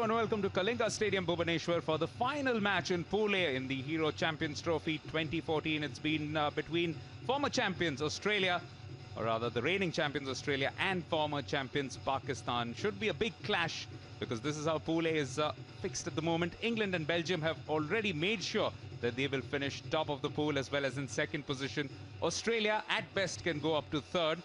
and welcome to Kalinga Stadium, Bhubaneswar, for the final match in Pool A in the Hero Champions Trophy 2014. It's been between former champions Australia, or rather the reigning champions Australia, and former champions Pakistan. Should be a big clash because this is how Pool A is fixed at the moment. England and Belgium have already made sure that they will finish top of the pool as well as in second position. Australia at best can go up to third,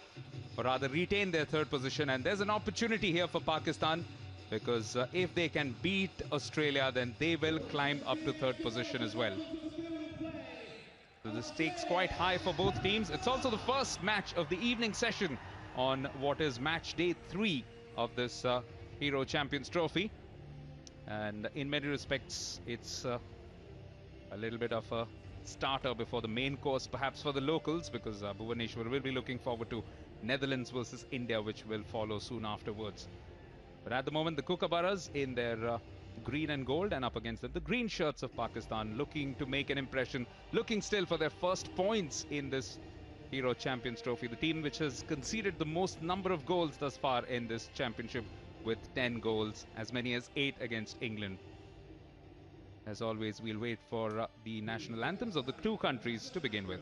or rather retain their third position, and there's an opportunity here for Pakistan because if they can beat Australia, then they will climb up to third position as well. So the stakes quite high for both teams. It's also the first match of the evening session on what is match day 3 of this Hero Champions Trophy, and in many respects it's a little bit of a starter before the main course, perhaps for the locals, because Bhubaneswar will be looking forward to Netherlands versus India, which will follow soon afterwards. But at the moment, the Kookaburras in their green and gold, and up against them, the green shirts of Pakistan, looking to make an impression, looking still for their first points in this Hero Champions Trophy. The team which has conceded the most number of goals thus far in this championship, with 10 goals, as many as 8 against England. As always, we'll wait for the national anthems of the two countries to begin with.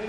So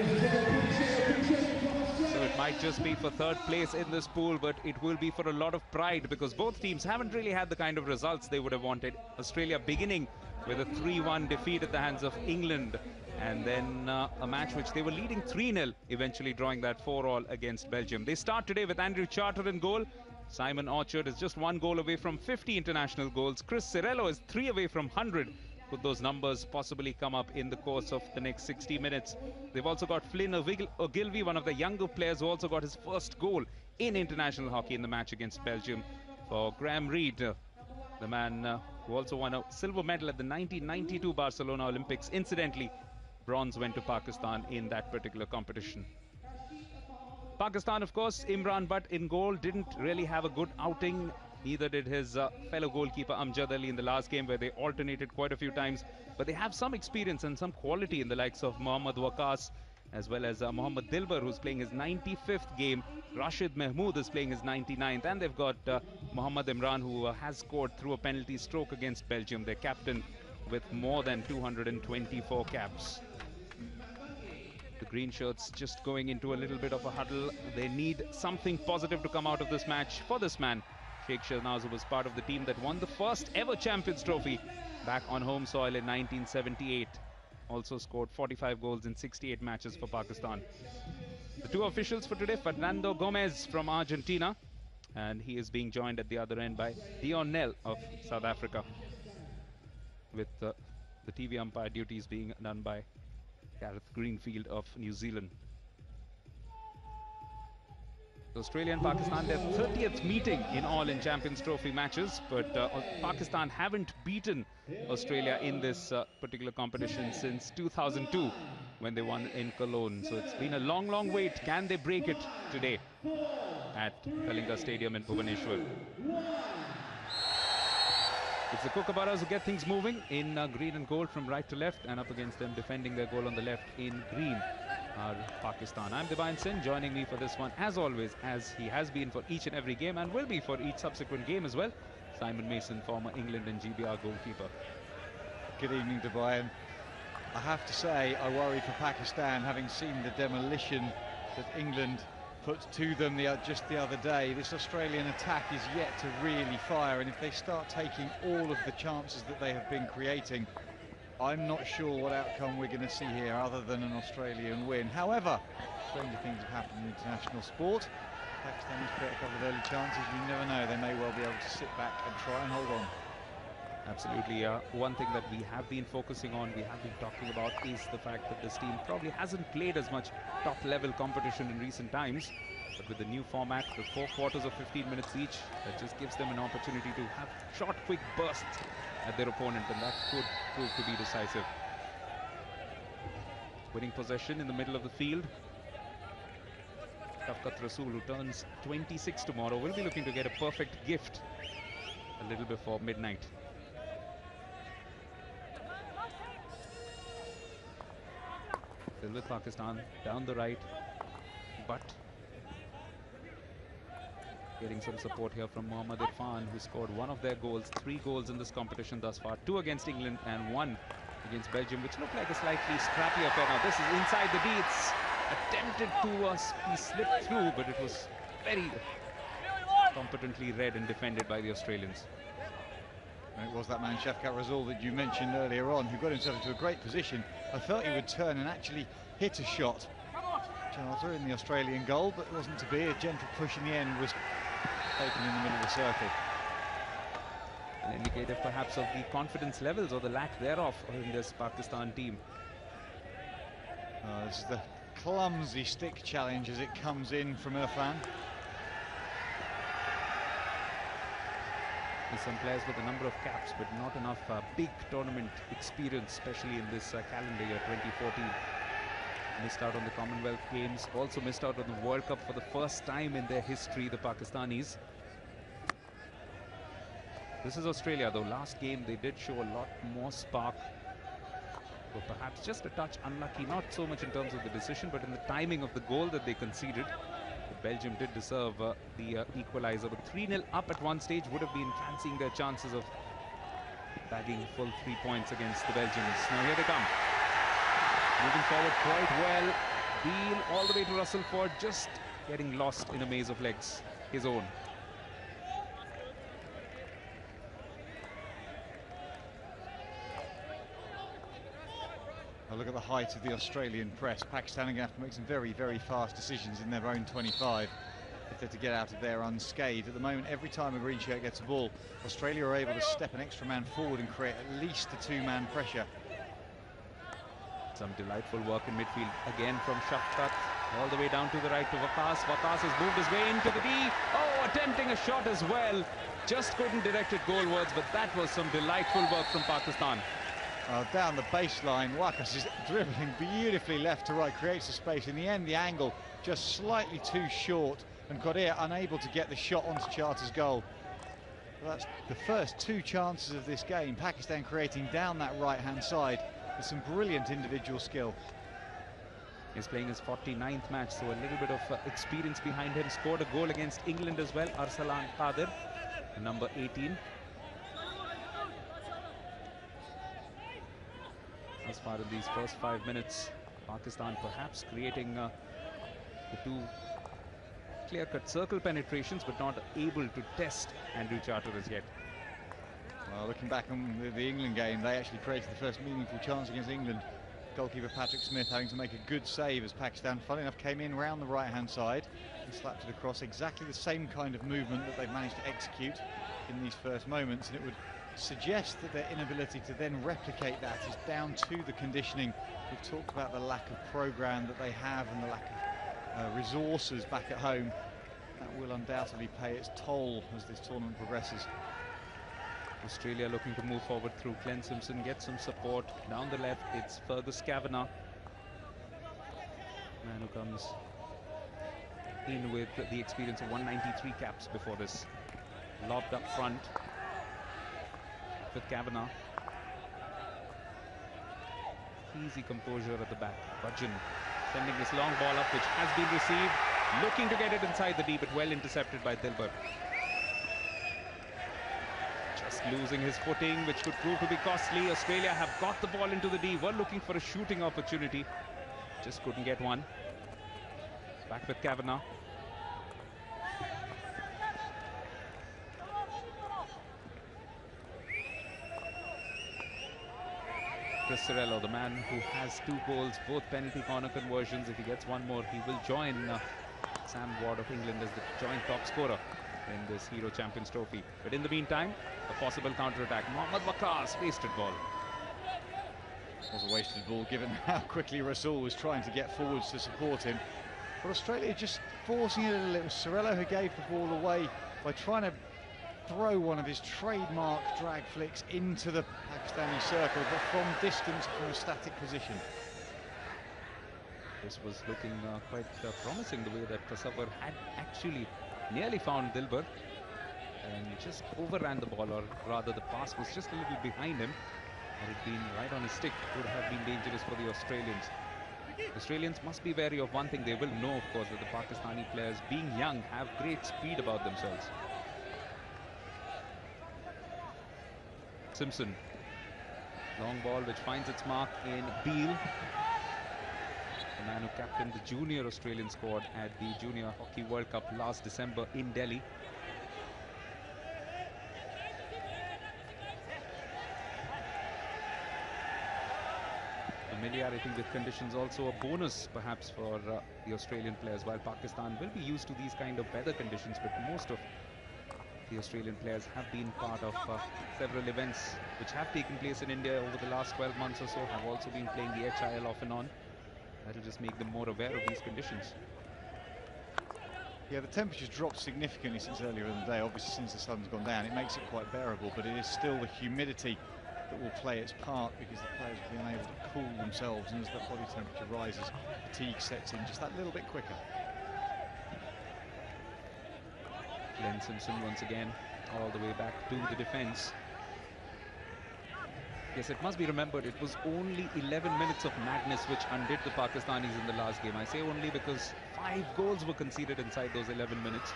it might just be for third place in this pool, but it will be for a lot of pride because both teams haven't really had the kind of results they would have wanted. Australia beginning with a 3-1 defeat at the hands of England, and then a match which they were leading 3-0, eventually drawing that 4-all against Belgium. They start today with Andrew Charter in goal. Simon Orchard is just 1 goal away from 50 international goals. Chris Cirello is 3 away from 100. Could those numbers possibly come up in the course of the next 60 minutes? They've also got Flynn Ogilvie, one of the younger players, who also got his first goal in international hockey in the match against Belgium. For Graham Reid, the man who also won a silver medal at the 1992 Barcelona Olympics. Incidentally, bronze went to Pakistan in that particular competition. Pakistan, of course, Imran Butt in goal, didn't really have a good outing. Neither did his fellow goalkeeper Amjad Ali in the last game, where they alternated quite a few times. But they have some experience and some quality in the likes of Mohammad Waqas, as well as Mohammad Dilbar, who's playing his 95th game. Rashid Mahmood is playing his 99th. And they've got Mohammad Imran, who has scored through a penalty stroke against Belgium, their captain, with more than 224 caps. The green shirts just going into a little bit of a huddle. They need something positive to come out of this match for this man. Sheikh Shahnaz, who was part of the team that won the first ever Champions Trophy back on home soil in 1978. also scored 45 goals in 68 matches for Pakistan. The two officials for today, Fernando Gomez from Argentina, and he is being joined at the other end by Dion Nell of South Africa, with the TV umpire duties being done by Gareth Greenfield of New Zealand. Australia and Pakistan, their 30th meeting in all in Champions Trophy matches, but Pakistan haven't beaten Australia in this particular competition since 2002 when they won in Cologne. So it's been a long, long wait. Can they break it today at Kalinga Stadium in Bhubaneswar? It's the Kookaburras who get things moving in green and gold from right to left, and up against them defending their goal on the left in green are Pakistan. I'm Divine Singh, joining me for this one as always, as he has been for each and every game and will be for each subsequent game as well, Simon Mason, former England and GBR goalkeeper. Good evening, Divine. I have to say I worry for Pakistan, having seen the demolition that England put to them just the other day. This Australian attack is yet to really fire, and if they start taking all of the chances that they have been creating, I'm not sure what outcome we're going to see here other than an Australian win. However, stranger things have happened in international sport. Pakistan has created a couple of early chances. You never know, they may well be able to sit back and try and hold on. Absolutely. One thing that we have been focusing on, we have been talking about, is the fact that this team probably hasn't played as much top-level competition in recent times. But with the new format, the 4 quarters of 15 minutes each, that just gives them an opportunity to have short, quick bursts at their opponent, and that could prove to be decisive. Winning possession in the middle of the field. Shafqat Rasool, who turns 26 tomorrow, will be looking to get a perfect gift a little before midnight. Still with Pakistan down the right, but getting some support here from Mohammad Irfan, who scored one of their goals, 3 goals in this competition thus far, 2 against England and 1 against Belgium, which looked like a slightly scrappy affair. Now this is inside the D. It's attempted to be slipped through, but it was very competently read and defended by the Australians. And it was that man, Shafqat Rasool, that you mentioned earlier on, who got himself into a great position. I thought he would turn and actually hit a shot, Charter, in the Australian goal, but it wasn't to be. A gentle push in the end was taken in the middle of the circle. An indicator perhaps of the confidence levels or the lack thereof in this Pakistan team. This is the clumsy stick challenge as it comes in from Irfan. Some players with a number of caps, but not enough big tournament experience, especially in this calendar year 2014. Missed out on the Commonwealth Games, also missed out on the World Cup for the first time in their history, the Pakistanis. This is Australia, though. Last game they did show a lot more spark, but perhaps just a touch unlucky, not so much in terms of the decision, but in the timing of the goal that they conceded. Belgium did deserve the equalizer, but 3-0 up at one stage would have been fancying their chances of bagging full 3 points against the Belgians. Now here they come. Moving forward quite well. Beale all the way to Russell Ford, just getting lost in a maze of legs, his own. Look at the height of the Australian press. Pakistan are going to have to make some very, very fast decisions in their own 25 if they're to get out of there unscathed. At the moment, every time a green shirt gets a ball, Australia are able to step an extra man forward and create at least a 2-man pressure. Some delightful work in midfield again from Shafqat, all the way down to the right to Waqas. Waqas has moved his way into the D. Oh, attempting a shot as well. Just couldn't direct it goalwards, but that was some delightful work from Pakistan. Down the baseline, Waqas is dribbling beautifully left to right, creates the space. In the end, the angle just slightly too short, and Qadir unable to get the shot onto Charter's goal. Well, that's the first 2 chances of this game. Pakistan creating down that right-hand side with some brilliant individual skill. He's playing his 49th match, so a little bit of experience behind him. Scored a goal against England as well, Arsalan Qadir, number 18. As far as these first 5 minutes, Pakistan perhaps creating the 2 clear-cut circle penetrations, but not able to test Andrew Charter as yet. Well, looking back on the England game, they actually created the first meaningful chance against England Goalkeeper Patrick Smith having to make a good save as Pakistan, funnily enough, came in round the right-hand side and slapped it across. Exactly the same kind of movement that they've managed to execute in these first moments, and it would suggest that their inability to then replicate that is down to the conditioning. We've talked about the lack of programme that they have and the lack of resources back at home. That will undoubtedly pay its toll as this tournament progresses. Australia looking to move forward through. Glenn Simpson gets some support. Down the left, it's Fergus Kavanagh. Man who comes in with the experience of 193 caps before this. Lobbed up front with Kavanagh. Easy composure at the back. Budgen sending this long ball up, which has been received. Looking to get it inside the D, but well intercepted by Dilbar. Just losing his footing, which could prove to be costly. Australia have got the ball into the D, were looking for a shooting opportunity. Just couldn't get one. Back with Kavanagh. Chris Cirello, the man who has 2 goals, both penalty corner conversions. If he gets one more, he will join Sam Ward of England as the joint top scorer in this Hero Champions Trophy. But in the meantime, a possible counter-attack. Mohammad Waqas, wasted ball. It was a wasted ball given how quickly Rasul was trying to get forwards to support him. But Australia just forcing it a little. Cirello, who gave the ball away by trying to throw one of his trademark drag flicks into the Pakistani circle, but from distance, from a static position. This was looking quite promising, the way that Tasawwur had actually nearly found Dilbar and just overran the ball, or rather the pass was just a little behind him. Had it been right on his stick, it would have been dangerous for the Australians. The Australians must be wary of one thing. They will know, of course, that the Pakistani players, being young, have great speed about themselves. Simpson. Long ball which finds its mark in Beale, the man who captained the junior Australian squad at the Junior Hockey World Cup last December in Delhi. Familiarity with conditions also a bonus perhaps for the Australian players, while Pakistan will be used to these kind of weather conditions, but most of the Australian players have been part of several events which have taken place in India over the last 12 months or so, have also been playing the HIL off and on. That'll just make them more aware of these conditions. Yeah, the temperature's dropped significantly since earlier in the day. Obviously, since the sun's gone down, it makes it quite bearable, but it is still the humidity that will play its part, because the players will be unable to cool themselves, and as that body temperature rises, fatigue sets in just that little bit quicker. Glenn Simpson once again all the way back to the defense. Yes, it must be remembered, it was only 11 minutes of madness which undid the Pakistanis in the last game. I say only because 5 goals were conceded inside those 11 minutes.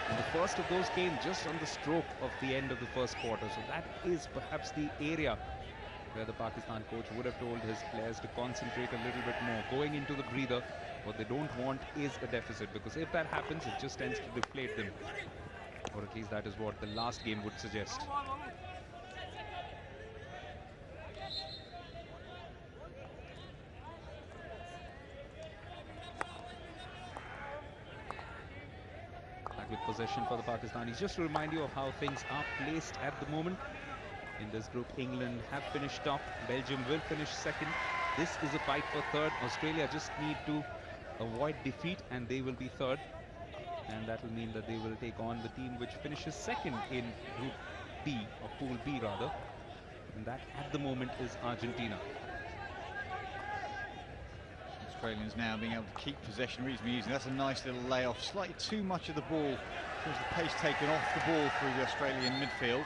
And the first of those came just on the stroke of the end of the first quarter. So that is perhaps the area where the Pakistan coach would have told his players to concentrate a little bit more. Going into the breather, what they don't want is a deficit, because if that happens, it just tends to deflate them. Or at least that is what the last game would suggest. Back with possession for the Pakistanis. Just to remind you of how things are placed at the moment. In this group, England have finished top. Belgium will finish second. This is a fight for third. Australia just need to avoid defeat and they will be third. And that will mean that they will take on the team which finishes second in Group B, or Pool B rather. And that at the moment is Argentina. Australians now being able to keep possession reasonably easy. That's a nice little layoff. Slightly too much of the ball. There's the pace taken off the ball through the Australian midfield.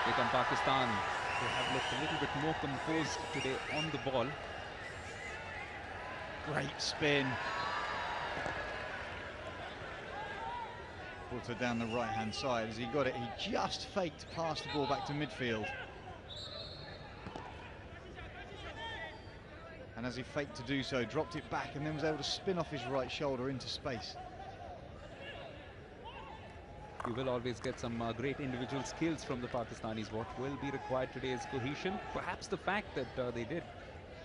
Here come Pakistan. They have looked a little bit more composed today on the ball. Great spin. Brought her down the right-hand side. As he got it, he just faked past the ball back to midfield. And as he faked to do so, dropped it back and then was able to spin off his right shoulder into space. You will always get some great individual skills from the Pakistanis. What will be required today is cohesion. Perhaps the fact that they did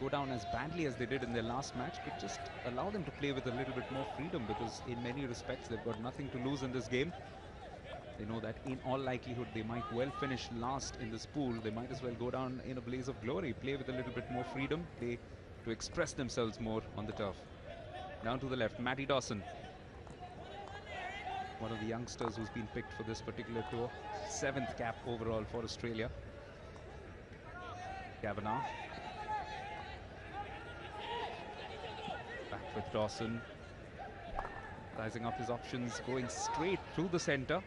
go down as badly as they did in their last match could just allow them to play with a little bit more freedom, because in many respects they've got nothing to lose in this game. They know that in all likelihood they might well finish last in this pool. They might as well go down in a blaze of glory, play with a little bit more freedom, play to express themselves more on the turf. Down to the left, Matty Dawson, one of the youngsters who's been picked for this particular tour. 7th cap overall for Australia. Kavanagh. Back with Dawson. Sizing up his options, going straight through the centre.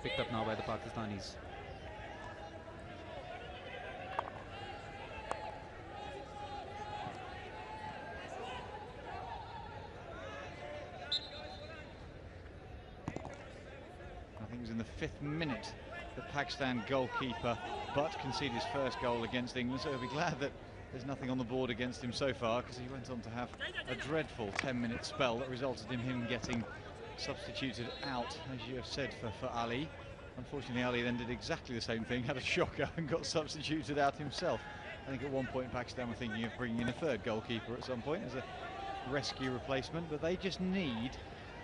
Picked up now by the Pakistanis. I think it was in the 5th minute the Pakistan goalkeeper Butt conceded his first goal against England, so he'll be glad that there's nothing on the board against him so far, because he went on to have a dreadful 10-minute spell that resulted in him getting substituted out, as you have said, for Ali. Unfortunately, Ali then did exactly the same thing, had a shocker and got substituted out himself. I think at one point Pakistan were thinking of bringing in a 3rd goalkeeper at some point as a rescue replacement, but they just need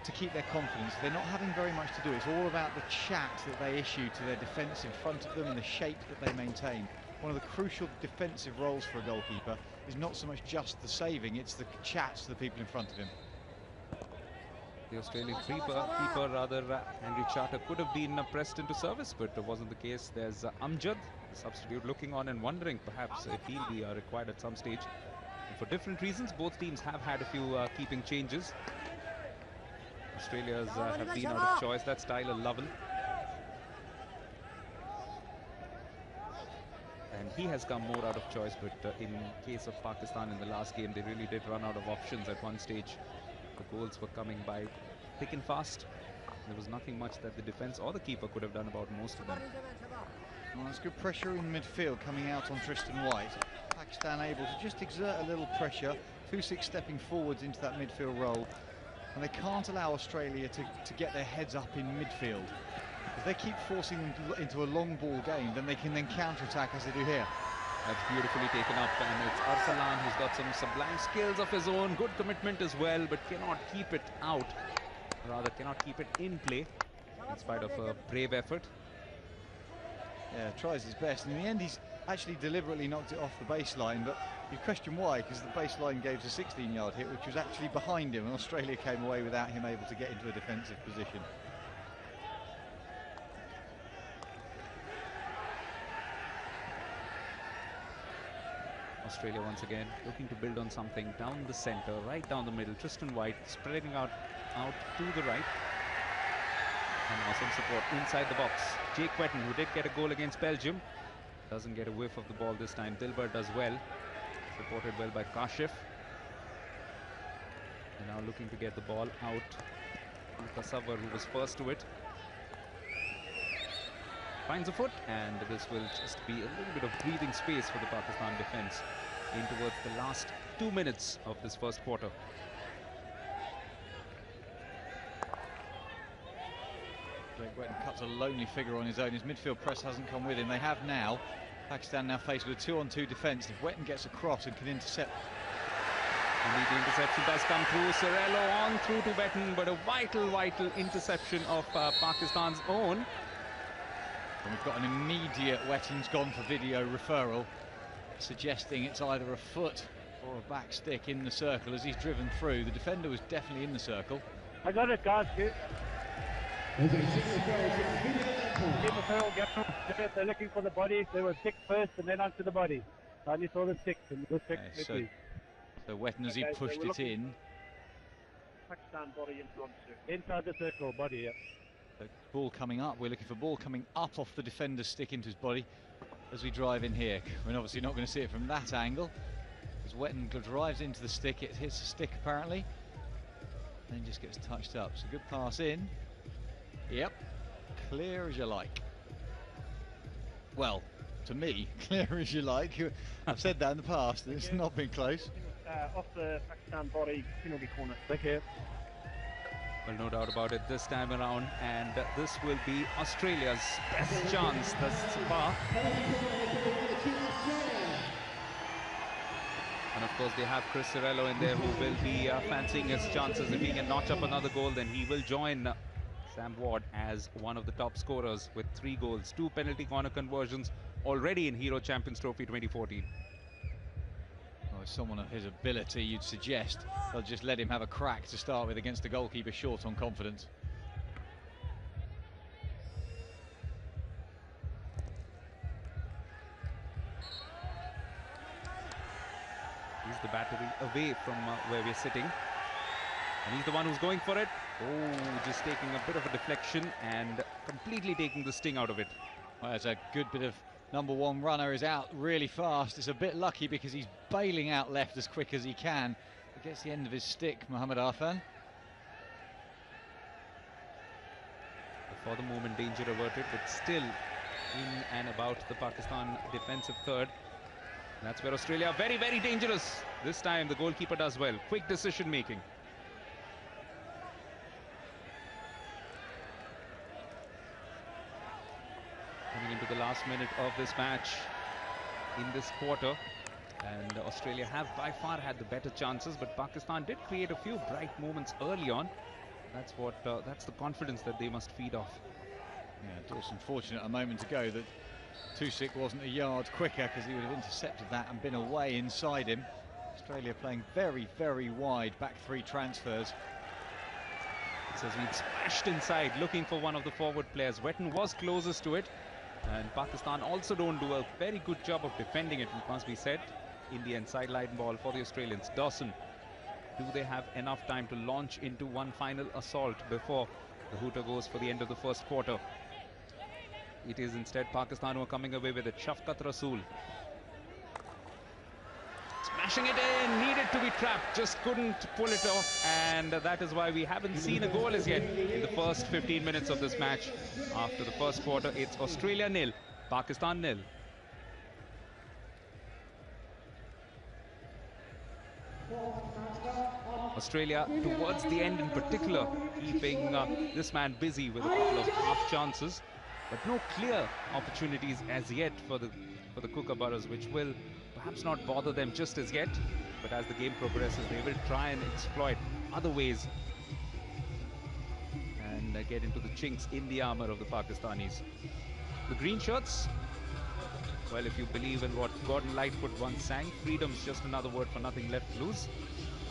to keep their confidence. They're not having very much to do. It's all about the chat that they issue to their defence in front of them and the shape that they maintain. One of the crucial defensive roles for a goalkeeper is not so much just the saving, it's the chat to the people in front of him. The Australian keeper Henry Charter, could have been pressed into service, but it wasn't the case. There's Amjad, the substitute, looking on and wondering perhaps if he'll be required at some stage. And for different reasons, both teams have had a few keeping changes. Australia's have been out of choice. That's Tyler Lovell. And he has come more out of choice, but in case of Pakistan in the last game, they really did run out of options at one stage. The goals were coming by thick and fast. There was nothing much that the defence or the keeper could have done about most of them. Well, there's good pressure in midfield coming out on Tristan White. Pakistan able to just exert a little pressure. 2-6 stepping forwards into that midfield role. And they can't allow Australia to get their heads up in midfield. If they keep forcing them into a long ball game, then they can then counter-attack as they do here. That's beautifully taken up, and it's Arsalan who's got some sublime skills of his own, good commitment as well, but cannot keep it out, rather cannot keep it in play, in spite of a brave effort. Yeah, tries his best, and in the end he's actually deliberately knocked it off the baseline, but you question why, because the baseline gave us a 16-yard hit, which was actually behind him, and Australia came away without him able to get into a defensive position. Australia once again looking to build on something down the centre, right down the middle. Tristan White spreading out to the right. And now some support inside the box. Jake Wetton, who did get a goal against Belgium, doesn't get a whiff of the ball this time. Dilbar does well. Supported well by Kashif. And now looking to get the ball out to Kasawar, who was first to it. Finds a foot, and this will just be a little bit of breathing space for the Pakistan defence in towards the last 2 minutes of this first quarter. Jake Wetton cuts a lonely figure on his own. His midfield press hasn't come with him. They have now. Pakistan now faced with a 2-on-2 defence. If Wetton gets across and can intercept. Indeed, the interception does come through. Sorello on through to Wetton, but a vital interception of Pakistan's own. And we've got an immediate Wetton's gone for video referral, suggesting it's either a foot or a back stick in the circle as he's driven through. The defender was definitely in the circle. I got it, guys. They're looking for the body. They were stick first and then onto the body. I only saw the stick. And the stick so Wetton, as he pushed it in. Pakistan body inside the circle, body, yeah. The ball coming up. We're looking for ball coming up off the defender's stick into his body as we drive in here. We're obviously not going to see it from that angle. As Wetton drives into the stick, it hits the stick apparently, and then just gets touched up. So good pass in. Yep, clear as you like. Well, to me, clear as you like. I've said that in the past, and it's not been close. off the Pakistan body penalty corner. Thank you. Well, no doubt about it this time around, and this will be Australia's best chance thus far. And of course, they have Chris Cirello in there, who will be fancying his chances. If he can notch up another goal, then he will join Sam Ward as one of the top scorers with 3 goals, 2 penalty corner conversions already in Hero Champions Trophy 2014. Well, as someone of his ability, you'd suggest they'll just let him have a crack to start with against the goalkeeper short on confidence. He's the battery away from where we're sitting. And he's the one who's going for it. Oh, just taking a bit of a deflection and completely taking the sting out of it. Well, there's a good bit of number 1 runner is out really fast. It's a bit lucky because he's bailing out left as quick as he can. He gets the end of his stick, Mohamed Arfan. For the moment, danger averted, but still in and about the Pakistan defensive third. That's where Australia are very, very dangerous. This time the goalkeeper does well. Quick decision making. Coming into the last minute of this match in this quarter, and Australia have by far had the better chances, but Pakistan did create a few bright moments early on. That's the confidence that they must feed off. Yeah, Dawson fortunate a moment ago that Tusik wasn't a yard quicker, because he would have intercepted that and been away inside him. Australia playing very, very wide back 3 transfers. It says we'd smashed inside looking for one of the forward players. Wetton was closest to it, and Pakistan also don't do a very good job of defending it, it must be said. In the end, sideline ball for the Australians. Dawson, do they have enough time to launch into one final assault before the hooter goes for the end of the first quarter? It is instead Pakistan who are coming away with it. Shafqat Rasool smashing it in, needed to be trapped, just couldn't pull it off, and that is why we haven't seen a goal as yet in the first 15 minutes of this match. After the first quarter, it's Australia 0, Pakistan 0. Australia, towards the end in particular, keeping this man busy with a couple of half chances, but no clear opportunities as yet for the Kookaburras, which will perhaps not bother them just as yet, but as the game progresses, they will try and exploit other ways and get into the chinks in the armor of the Pakistanis. The green shirts, well, if you believe in what Gordon Lightfoot once sang, freedom's just another word for nothing left to lose.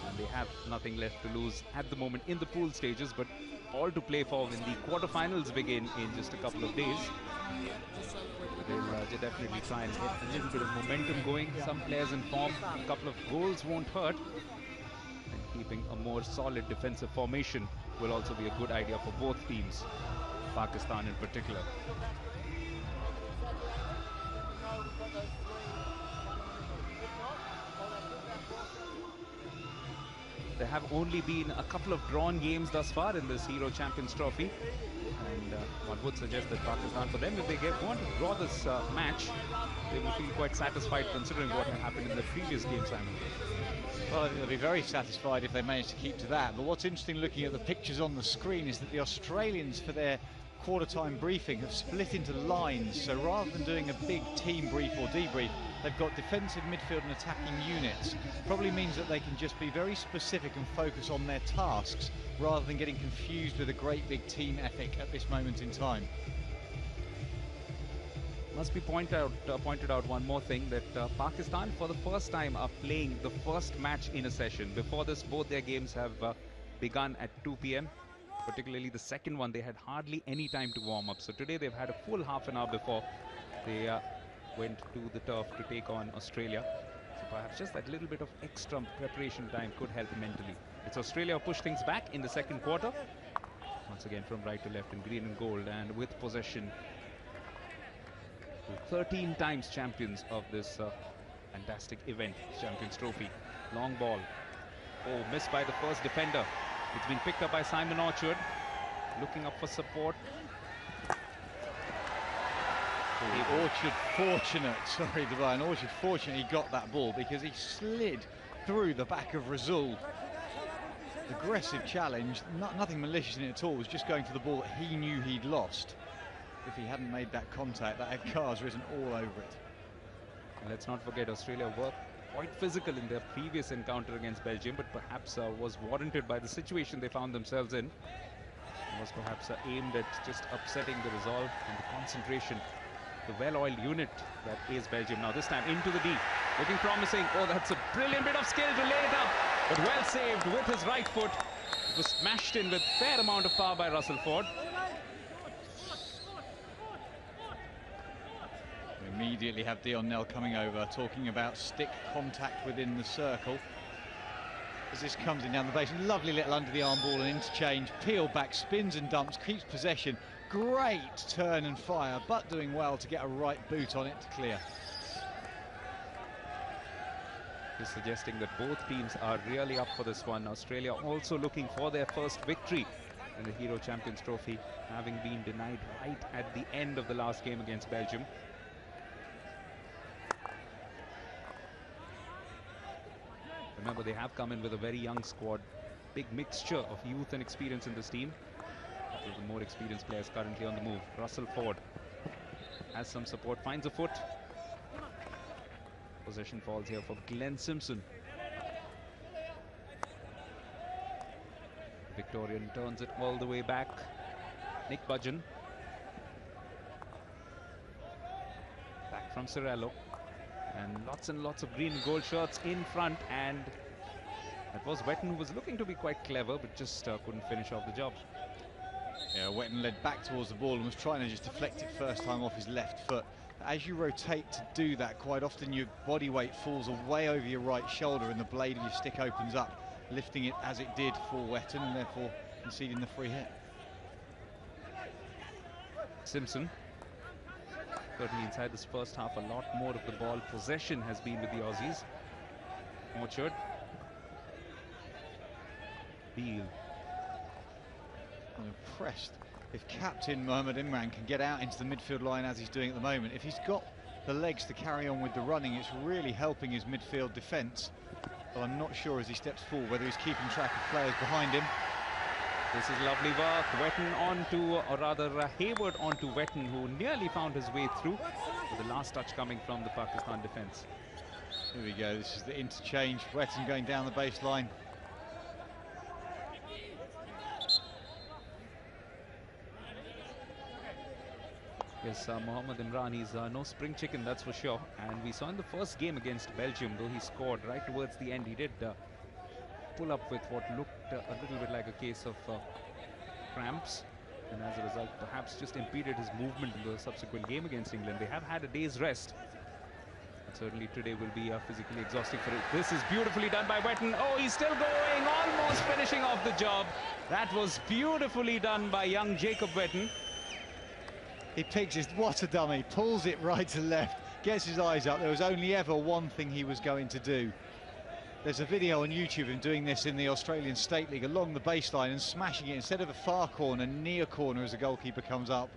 And they have nothing left to lose at the moment in the pool stages, but all to play for when the quarterfinals begin in just a couple of days. They'll definitely try and get a little bit of momentum going. Some players in form, a couple of goals won't hurt. And keeping a more solid defensive formation will also be a good idea for both teams, Pakistan in particular. There have only been a couple of drawn games thus far in this Hero Champions Trophy, and one would suggest that Pakistan, for them, if they want to draw this match, they will feel quite satisfied considering what happened in the previous game, Simon. Well, I think they'll be very satisfied if they manage to keep to that. But what's interesting looking at the pictures on the screen is that the Australians, for their quarter-time briefing, have split into lines. So rather than doing a big team brief or debrief, they've got defensive, midfield and attacking units. Probably means that they can just be very specific and focus on their tasks rather than getting confused with a great big team ethic at this moment in time. Must be pointed out one more thing, that Pakistan for the first time are playing the first match in a session. Before this, both their games have begun at 2 p.m. Particularly the second one, they had hardly any time to warm up. So today they've had a full half an hour before they went to the turf to take on Australia. So perhaps just that little bit of extra preparation time could help mentally. It's Australia who push things back in the second quarter. Once again from right to left in green and gold, and with possession. 13 times champions of this fantastic event, Champions Trophy. Long ball. Oh, missed by the first defender. It's been picked up by Simon Orchard. Looking up for support. Orchard fortunate he got that ball because he slid through the back of Rasul. Aggressive challenge, nothing malicious in it at all, was just going for the ball that he knew he'd lost. If he hadn't made that contact, that had cars risen all over it. And let's not forget, Australia were quite physical in their previous encounter against Belgium, but perhaps was warranted by the situation they found themselves in. It was perhaps aimed at just upsetting the resolve and the concentration, the well-oiled unit that is Belgium. Now this time into the D, looking promising. Oh, that's a brilliant bit of skill to lay it up, but well saved with his right foot. It was smashed in with fair amount of power by Russell Ford. We immediately have Dion Nel coming over, talking about stick contact within the circle. As this comes in down the base, lovely little under the arm ball and interchange, peel back, spins and dumps, keeps possession. Great turn and fire, but doing well to get a right boot on it to clear. Just suggesting that both teams are really up for this one. Australia also looking for their first victory in the Hero Champions Trophy, having been denied right at the end of the last game against Belgium. Remember, they have come in with a very young squad, big mixture of youth and experience in this team. One of the more experienced players currently on the move. Russell Ford has some support, finds a foot. Possession falls here for Glenn Simpson. Victorian turns it all the way back. Nick Budgeon. Back from Cirello. And lots of green and gold shirts in front, and that was Wetton, who was looking to be quite clever but just couldn't finish off the job. Yeah, Wetton led back towards the ball and was trying to just deflect it first time off his left foot. As you rotate to do that, quite often your body weight falls away over your right shoulder and the blade of your stick opens up, lifting it as it did for Wetton and therefore conceding the free hit. Simpson. Certainly inside this first half, a lot more of the ball possession has been with the Aussies. Orchard. Beale. I'm impressed if captain Mohamed Imran can get out into the midfield line as he's doing at the moment. If he's got the legs to carry on with the running, it's really helping his midfield defence. But I'm not sure as he steps forward whether he's keeping track of players behind him. This is lovely work. Wetton onto, or rather Hayward onto Wetton, who nearly found his way through, with the last touch coming from the Pakistan defence. Here we go, this is the interchange. Wetton going down the baseline. Yes, Mohamed Imran, he's no spring chicken, that's for sure. And we saw in the first game against Belgium, though he scored right towards the end, he did pull up with what looked a little bit like a case of cramps, and as a result perhaps just impeded his movement in the subsequent game against England. They have had a day's rest, and certainly today will be physically exhausting for it. This is beautifully done by Wetton. Oh, he's still going, almost finishing off the job. That was beautifully done by young Jacob Wetton. He picks his, what a dummy, pulls it right to left, gets his eyes up. There was only ever one thing he was going to do. There's a video on YouTube of him doing this in the Australian State League along the baseline and smashing it instead of a far corner, near corner as the goalkeeper comes up.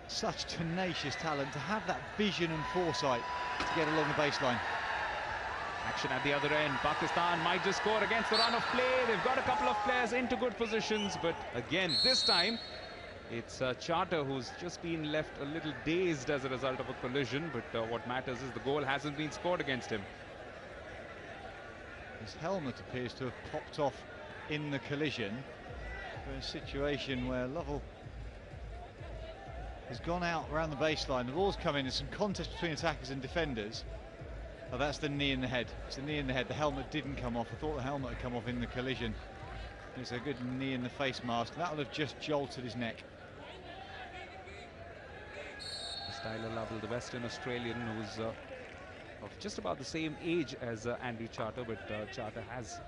Such tenacious talent to have that vision and foresight to get along the baseline. Action at the other end. Pakistan might just score against the run of play. They've got a couple of players into good positions, but again, this time it's Charter who's just been left a little dazed as a result of a collision, but what matters is the goal hasn't been scored against him. His helmet appears to have popped off in the collision. For a situation where Lovell has gone out around the baseline. The ball's come in. There's some contest between attackers and defenders. Oh, that's the knee in the head. It's the knee in the head. The helmet didn't come off. I thought the helmet had come off in the collision. It's a good knee in the face mask. That would have just jolted his neck. Tyler Lovell, the Western Australian, who's of just about the same age as Andrew Charter, but Charter has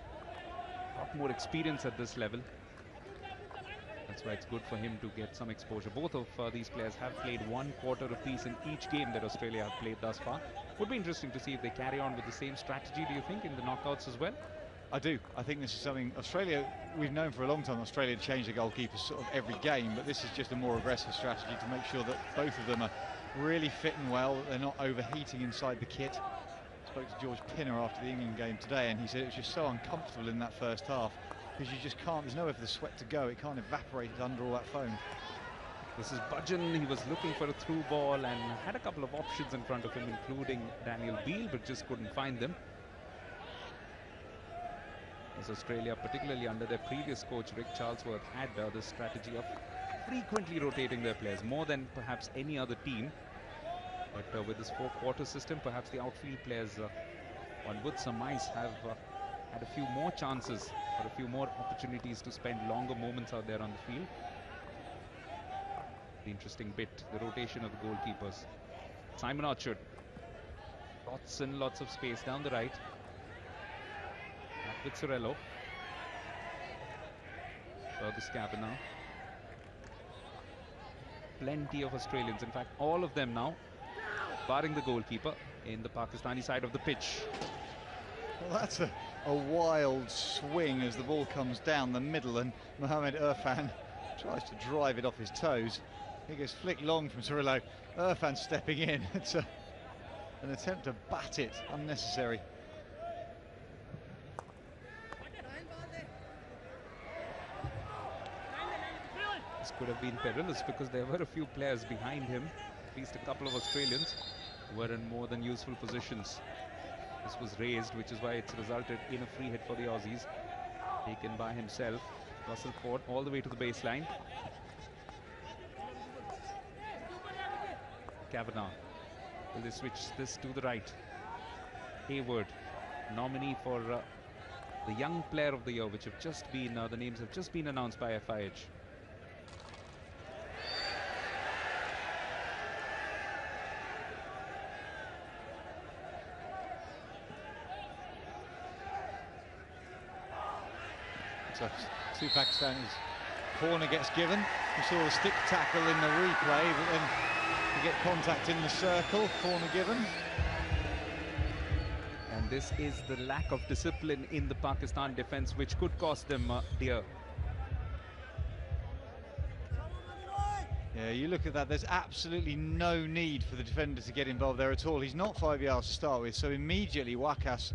a lot more experience at this level. That's why it's good for him to get some exposure. Both of these players have played 1 quarter apiece in each game that Australia have played thus far. Would be interesting to see if they carry on with the same strategy, do you think, in the knockouts as well? I do. I think this is something Australia, we've known for a long time Australia to change the goalkeepers sort of every game, but this is just a more aggressive strategy to make sure that both of them are really fit and well, that they're not overheating inside the kit. spoke to George Pinner after the England game today, and he said it was just so uncomfortable in that first half because you just can't, there's nowhere for the sweat to go. It can't evaporate under all that foam. This is Budgen. He was looking for a through ball and had a couple of options in front of him, including Daniel Beale, but just couldn't find them. As Australia, particularly under their previous coach Rick Charlesworth, had this strategy of frequently rotating their players, more than perhaps any other team. But with this four-quarter system, perhaps the outfield players, one would surmise, have had a few more chances or a few more opportunities to spend longer moments out there on the field. The interesting bit, the rotation of the goalkeepers. Simon Orchard. Lots and lots of space down the right. Back with Sorello. Furthest Kavanagh. Plenty of Australians, in fact all of them now, barring the goalkeeper, in the Pakistani side of the pitch. Well, that's a wild swing as the ball comes down the middle, and Mohamed Irfan tries to drive it off his toes. It gets flicked long from Sorello. Irfan stepping in. It's an attempt to bat it, unnecessary. This could have been perilous because there were a few players behind him, at least a couple of Australians, who were in more than useful positions. This was raised, which is why it's resulted in a free hit for the Aussies, taken by himself. Russell Ford all the way to the baseline. Kavanagh. Will they switch this to the right? Hayward, nominee for the Young Player of the Year, which have just been, the names have just been announced by FIH. So, two Pakistanis. Corner gets given. We saw the stick tackle in the replay, but then you get contact in the circle. Corner given. And this is the lack of discipline in the Pakistan defence, which could cost them dear. Yeah, you look at that, there's absolutely no need for the defender to get involved there at all. He's not 5 yards to start with, so immediately Wakas,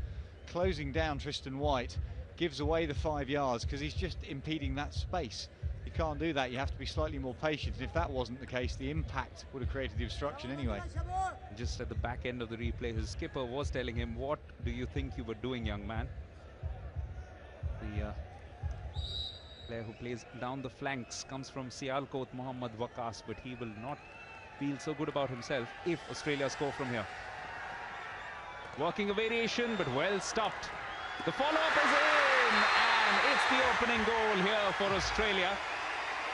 closing down Tristan White, gives away the 5 yards because he's just impeding that space. You can't do that, you have to be slightly more patient, and if that wasn't the case, the impact would have created the obstruction anyway. Just at the back end of the replay, his skipper was telling him, "What do you think you were doing, young man?" The player who plays down the flanks comes from Sialkot, Mohammad Wakas, but he will not feel so good about himself if Australia score from here. Working a variation, but well stopped. The follow-up is in, and it's the opening goal here for Australia.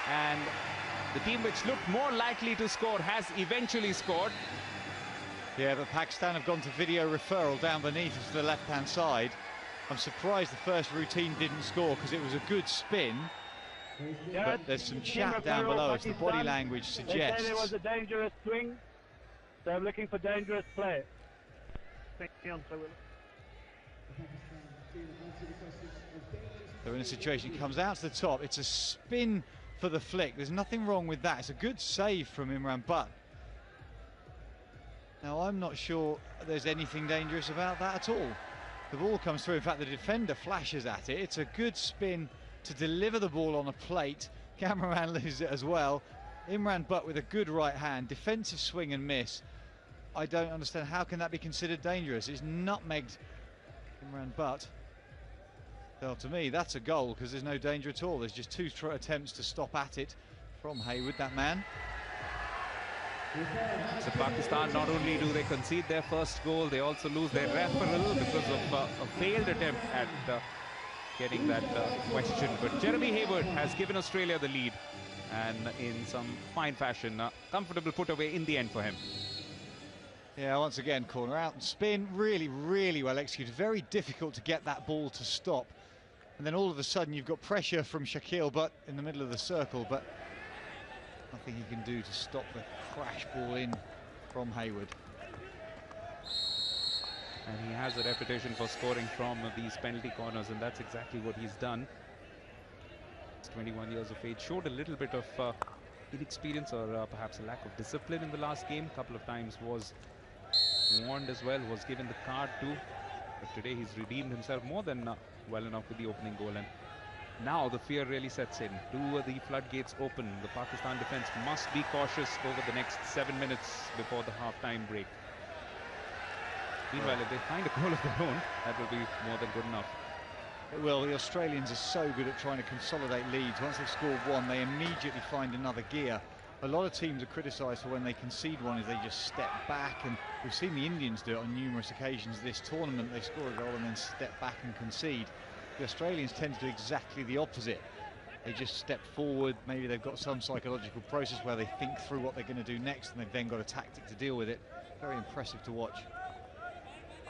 And the team which looked more likely to score has eventually scored. Yeah, but Pakistan have gone to video referral down beneath to the left-hand side. I'm surprised the first routine didn't score because it was a good spin. But there's some chat down below as the body language suggests. They say there was a dangerous swing. They're looking for dangerous play. They're in a situation, it comes out to the top, it's a spin for the flick, there's nothing wrong with that, it's a good save from Imran Butt. Now I'm not sure there's anything dangerous about that at all. The ball comes through, in fact the defender flashes at it, it's a good spin to deliver the ball on a plate, cameraman loses it as well. Imran Butt with a good right hand, defensive swing and miss. I don't understand, how can that be considered dangerous? It's nutmegged Imran Butt. Well, to me, that's a goal because there's no danger at all. There's just two attempts to stop at it from Hayward, that man. So Pakistan, not only do they concede their first goal, they also lose their referral because of a failed attempt at getting that question. But Jeremy Hayward has given Australia the lead, and in some fine fashion, comfortable put away in the end for him. Yeah, once again, corner out and spin, really, really well executed. Very difficult to get that ball to stop. And then all of a sudden you've got pressure from Shakil Butt in the middle of the circle, but nothing he can do to stop the crash ball in from Hayward. And he has a reputation for scoring from these penalty corners, and that's exactly what he's done. He's 21 years of age, showed a little bit of inexperience or perhaps a lack of discipline in the last game. A couple of times was warned as well, was given the card too. But today he's redeemed himself more than well enough with the opening goal. And now the fear really sets in. Do the floodgates open? The Pakistan defence must be cautious over the next 7 minutes before the half-time break. Meanwhile, if they find a goal of their own, that will be more than good enough. Well, the Australians are so good at trying to consolidate leads. Once they've scored one, they immediately find another gear. A lot of teams are criticised for when they concede one is they just step back, and we've seen the Indians do it on numerous occasions this tournament. They score a goal and then step back and concede. The Australians tend to do exactly the opposite. They just step forward. Maybe they've got some psychological process where they think through what they're going to do next, and they've then got a tactic to deal with it. Very impressive to watch.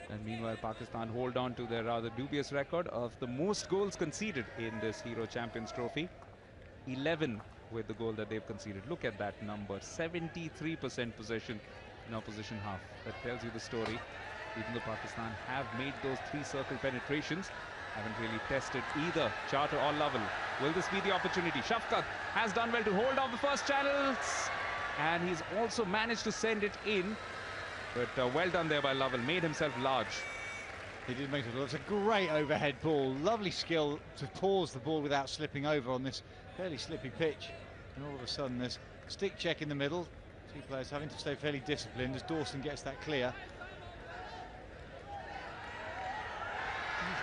And meanwhile, Pakistan hold on to their rather dubious record of the most goals conceded in this Hero Champions Trophy. 11 with the goal that they've conceded. Look at that number, 73% possession in opposition half. That tells you the story. Even though Pakistan have made those 3 circle penetrations, haven't really tested either Charter or Lovell. Will this be the opportunity? Shafqat has done well to hold off the first channels, and he's also managed to send it in. But well done there by Lovell, made himself large. He did make it. It's a great overhead ball. Lovely skill to pause the ball without slipping over on this fairly slippy pitch. And all of a sudden there's stick check in the middle. 2 players having to stay fairly disciplined as Dawson gets that clear.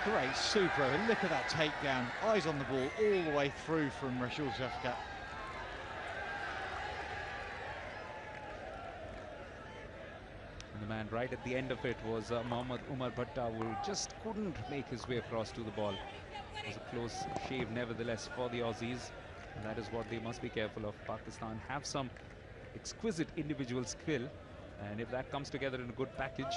Great, super. Look at that takedown. Eyes on the ball all the way through from Rachul Shafqat. The man right at the end of it was Mohammad Umar Bhatta, who just couldn't make his way across to the ball. It was a close shave nevertheless for the Aussies, and that is what they must be careful of. Pakistan have some exquisite individual skill, and if that comes together in a good package,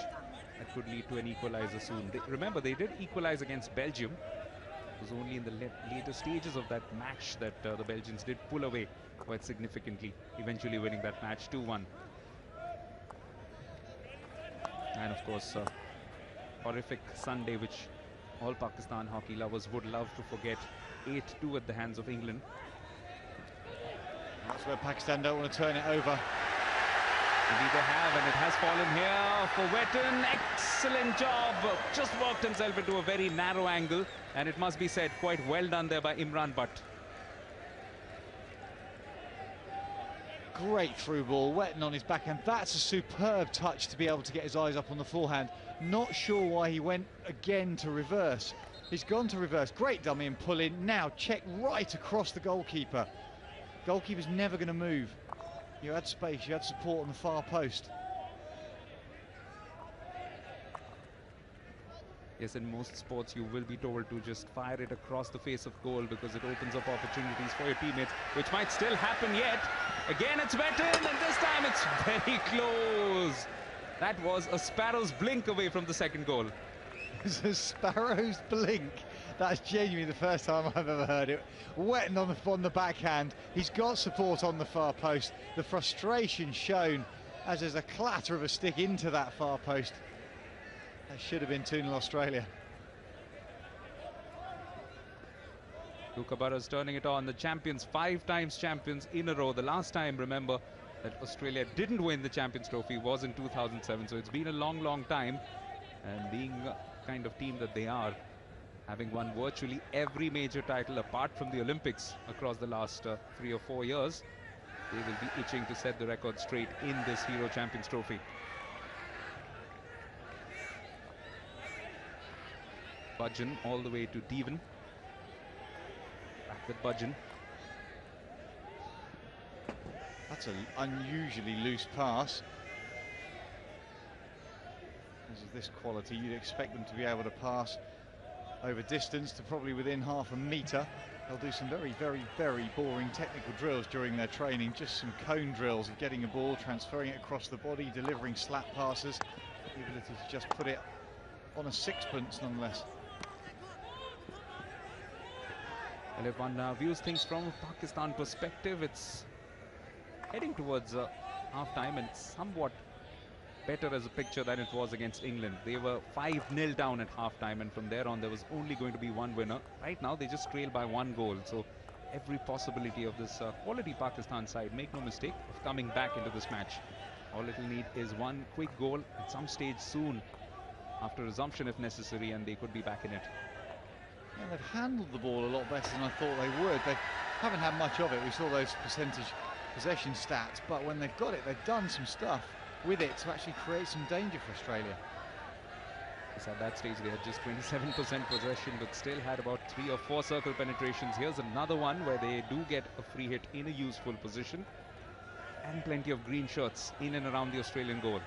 that could lead to an equalizer soon. Remember, they did equalize against Belgium. It was only in the later stages of that match that the Belgians did pull away quite significantly, eventually winning that match 2-1. And of course, horrific Sunday, which all Pakistan hockey lovers would love to forget. 8-2 at the hands of England. That's where Pakistan don't want to turn it over. Indeed they have, and it has fallen here for Wetton. Excellent job. Just worked himself into a very narrow angle, and it must be said, quite well done there by Imran Butt. Great through ball, Wetton on his backhand. That's a superb touch to be able to get his eyes up on the forehand. Not sure why he went again to reverse. He's gone to reverse. Great dummy and pull in. Now check right across the goalkeeper. Goalkeeper's never going to move. You had space, you had support on the far post. Yes, in most sports you will be told to just fire it across the face of goal because it opens up opportunities for your teammates, which might still happen yet. Again, it's Wetton, and this time it's very close. That was a sparrow's blink away from the second goal. It's a sparrow's blink. That's genuinely the first time I've ever heard it. Wetton on the backhand. He's got support on the far post. The frustration shown as there's a clatter of a stick into that far post. That should have been 2-0 Australia. Kookaburra's turning it on. The champions, 5 times champions in a row. The last time, remember, that Australia didn't win the Champions Trophy was in 2007. So it's been a long, long time. And being the kind of team that they are, having won virtually every major title apart from the Olympics across the last 3 or 4 years, they will be itching to set the record straight in this Hero Champions Trophy. Budgen all the way to Devon. Back with Budgen. That's an unusually loose pass. As of this quality, you'd expect them to be able to pass over distance to probably within half a metre. They'll do some very, very, very boring technical drills during their training. Just some cone drills of getting a ball, transferring it across the body, delivering slap passes. The ability to just put it on a sixpence, nonetheless. Well, if one views things from a Pakistan perspective, it's heading towards half-time and somewhat better as a picture than it was against England. They were 5-0 down at half-time, and from there on there was only going to be one winner. Right now they just trail by 1 goal, so every possibility of this quality Pakistan side, make no mistake, of coming back into this match. All it'll need is one quick goal at some stage soon, after resumption if necessary, and they could be back in it. And they've handled the ball a lot better than I thought they would. They haven't had much of it. We saw those percentage possession stats, but when they've got it, they've done some stuff with it to actually create some danger for Australia. Yes, at that stage they had just 27% possession, but still had about 3 or 4 circle penetrations. Here's another one where they do get a free hit in a useful position, and plenty of green shirts in and around the Australian goal.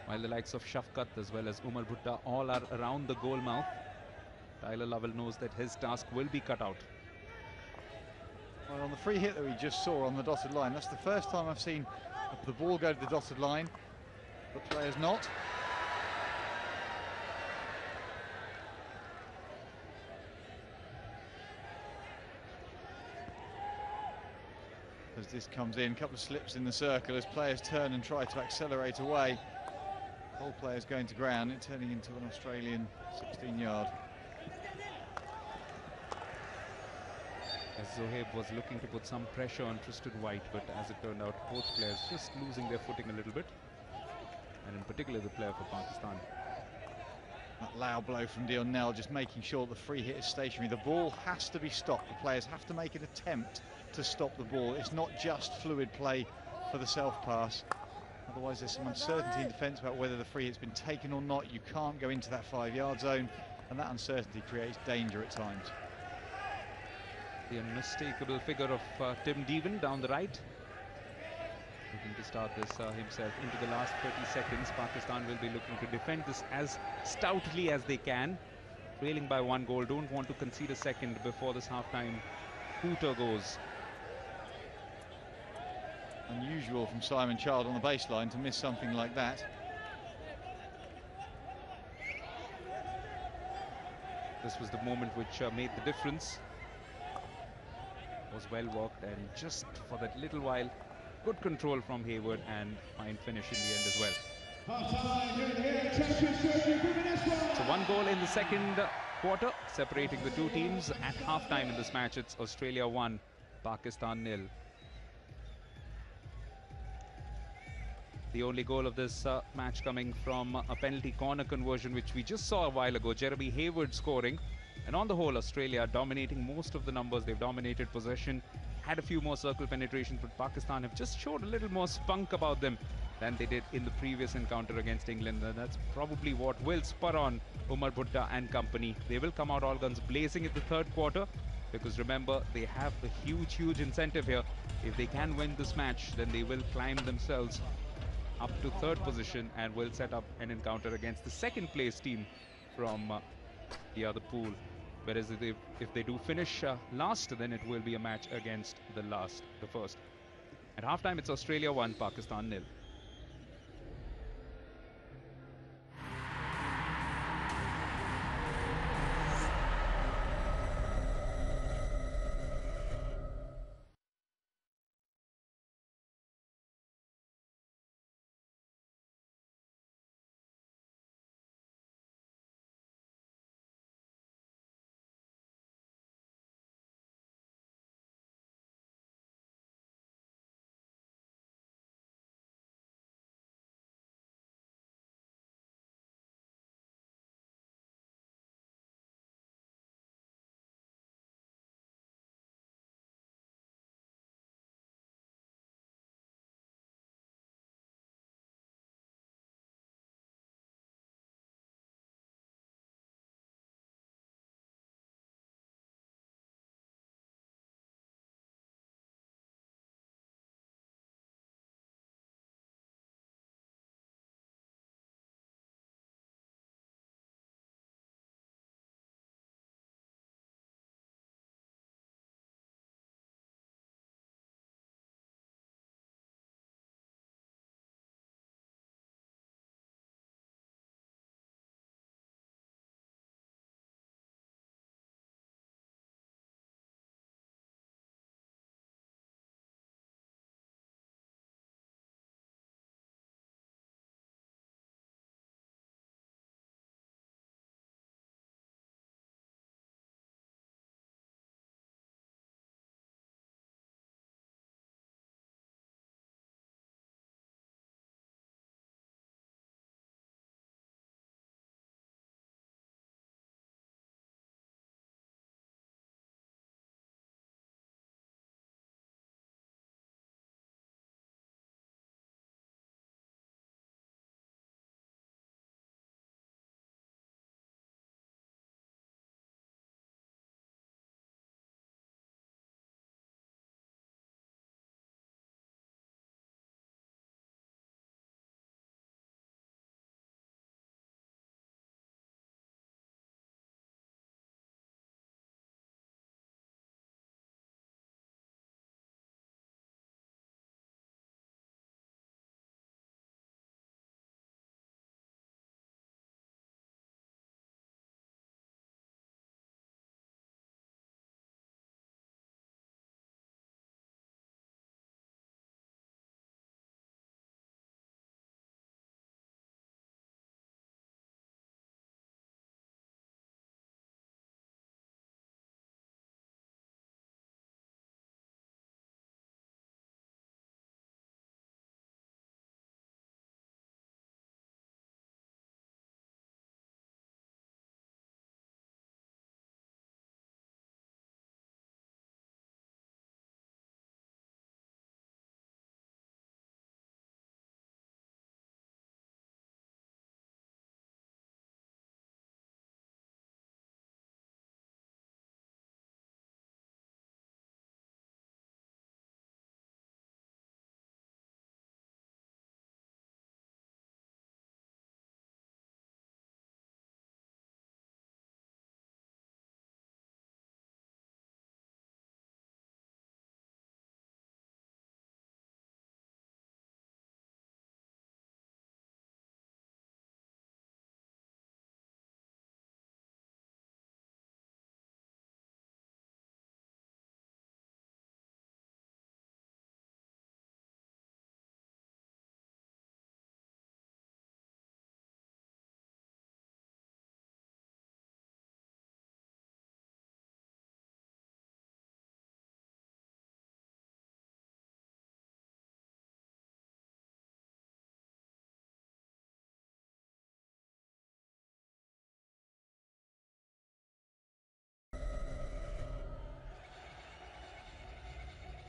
While the likes of Shafqat as well as Umar Bhutta all are around the goal mouth, Tyler Lovell knows that his task will be cut out. Well, on the free hit that we just saw on the dotted line, that's the first time I've seen the ball go to the dotted line, but players not. As this comes in, a couple of slips in the circle as players turn and try to accelerate away. Whole players going to ground, it turning into an Australian 16-yard. As Zohaib was looking to put some pressure on Tristan White, but as it turned out, both players just losing their footing a little bit, and in particular the player for Pakistan. That loud blow from Dion Nell, just making sure the free hit is stationary. The ball has to be stopped. The players have to make an attempt to stop the ball. It's not just fluid play for the self-pass. Otherwise there's some uncertainty in defence about whether the free hit's been taken or not. You can't go into that 5-yard zone, and that uncertainty creates danger at times. The unmistakable figure of Tim Devan down the right, looking to start this himself into the last 30 seconds. Pakistan will be looking to defend this as stoutly as they can, trailing by 1 goal. Don't want to concede a second before this half-time hooter goes. Unusual from Simon Child on the baseline to miss something like that. This was the moment which made the difference. Was well worked, and just for that little while, good control from Hayward, and fine finish in the end as well. So 1 goal in the second quarter, separating the two teams. At half-time in this match, it's Australia 1, Pakistan 0. The only goal of this match coming from a penalty corner conversion, which we just saw a while ago. Jeremy Hayward scoring. And on the whole, Australia dominating most of the numbers. They've dominated possession, had a few more circle penetrations, but Pakistan have just showed a little more spunk about them than they did in the previous encounter against England. And that's probably what will spur on Umar Bhutta and company. They will come out all guns blazing in the third quarter, because remember, they have a huge incentive here. If they can win this match, then they will climb themselves up to third position and will set up an encounter against the second place team from the other pool. Whereas if they do finish last, then it will be a match against the first. At halftime, it's Australia 1, Pakistan 0.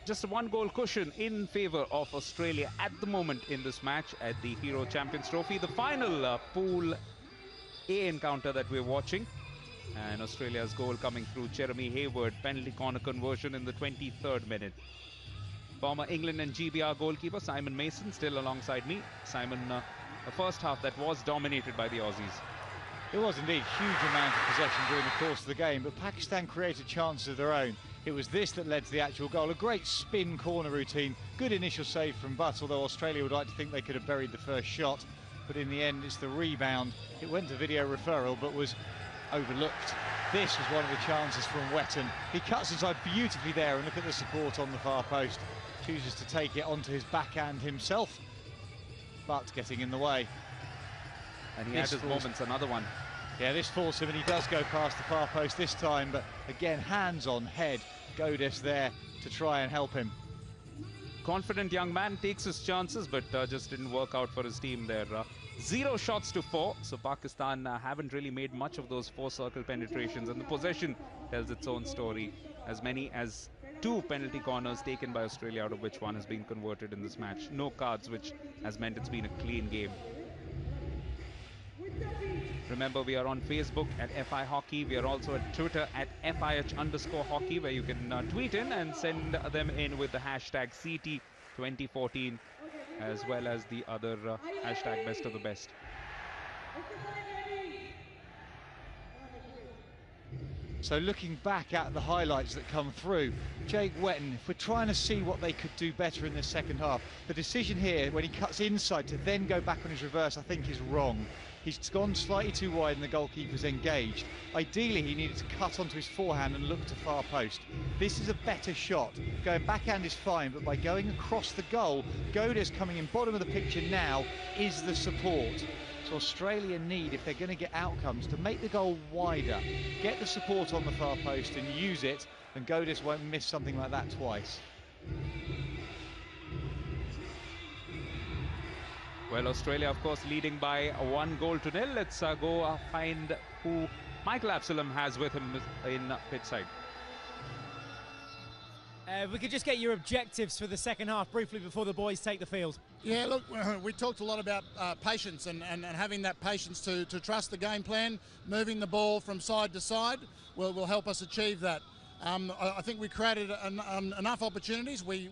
Just a one-goal cushion in favour of Australia at the moment in this match at the Hero Champions Trophy. The final Pool A encounter that we're watching. And Australia's goal coming through Jeremy Hayward, penalty corner conversion in the 23rd minute. Former England and GBR goalkeeper Simon Mason still alongside me. Simon, a first half that was dominated by the Aussies. It was indeed huge amount of possession during the course of the game, but Pakistan created chances of their own. It was this that led to the actual goal. A great spin corner routine, good initial save from Butt, although Australia would like to think they could have buried the first shot. But in the end, it's the rebound. It went to video referral, but was overlooked. This was one of the chances from Wetton. He cuts inside beautifully there, and look at the support on the far post. Chooses to take it onto his backhand himself, but getting in the way. And he had his moments, another one. Yeah, this falls him, and he does go past the far post this time, but again, hands on head. Godes there to try and help him. Confident young man takes his chances, but just didn't work out for his team there. 0 shots to 4, so Pakistan haven't really made much of those 4 circle penetrations, and the possession tells its own story. As many as 2 penalty corners taken by Australia, out of which 1 has been converted in this match. No cards, which has meant it's been a clean game. Remember, we are on Facebook at FI Hockey. We are also at Twitter at FIH_hockey, where you can tweet in and send them in with the hashtag CT2014, as well as the other hashtag best of the best. So looking back at the highlights that come through, Jake Wetton, if we're trying to see what they could do better in the second half, the decision here when he cuts inside to then go back on his reverse, I think is wrong. He's gone slightly too wide and the goalkeeper's engaged. Ideally, he needed to cut onto his forehand and look to far post. This is a better shot. Going backhand is fine, but by going across the goal, Godes coming in bottom of the picture now is the support. So Australia need, if they're going to get outcomes, to make the goal wider, get the support on the far post and use it, and Godes won't miss something like that twice. Well, Australia, of course, leading by 1-0. Let's go find who Michael Absalom has with him in pitchside. We could just get your objectives for the second half briefly before the boys take the field. Yeah, look, we talked a lot about patience and having that patience to trust the game plan. Moving the ball from side to side will help us achieve that. I think we created enough opportunities. We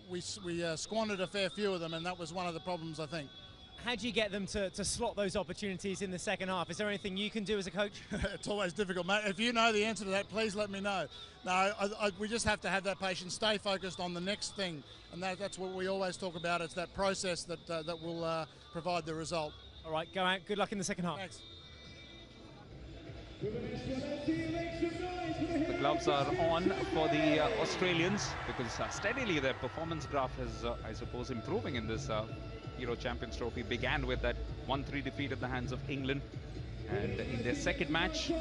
squandered a fair few of them, and that was one of the problems, I think. How do you get them to slot those opportunities in the second half? Is there anything you can do as a coach? It's always difficult, mate. If you know the answer to that, please let me know. No, we just have to have that patience, stay focused on the next thing, and that's what we always talk about. It's that process that will provide the result. All right, go out. Good luck in the second half. Thanks. The gloves are on for the Australians, because steadily their performance graph is, I suppose, improving in this Hero Champions Trophy. Began with that 1-3 defeat at the hands of England, and in their second match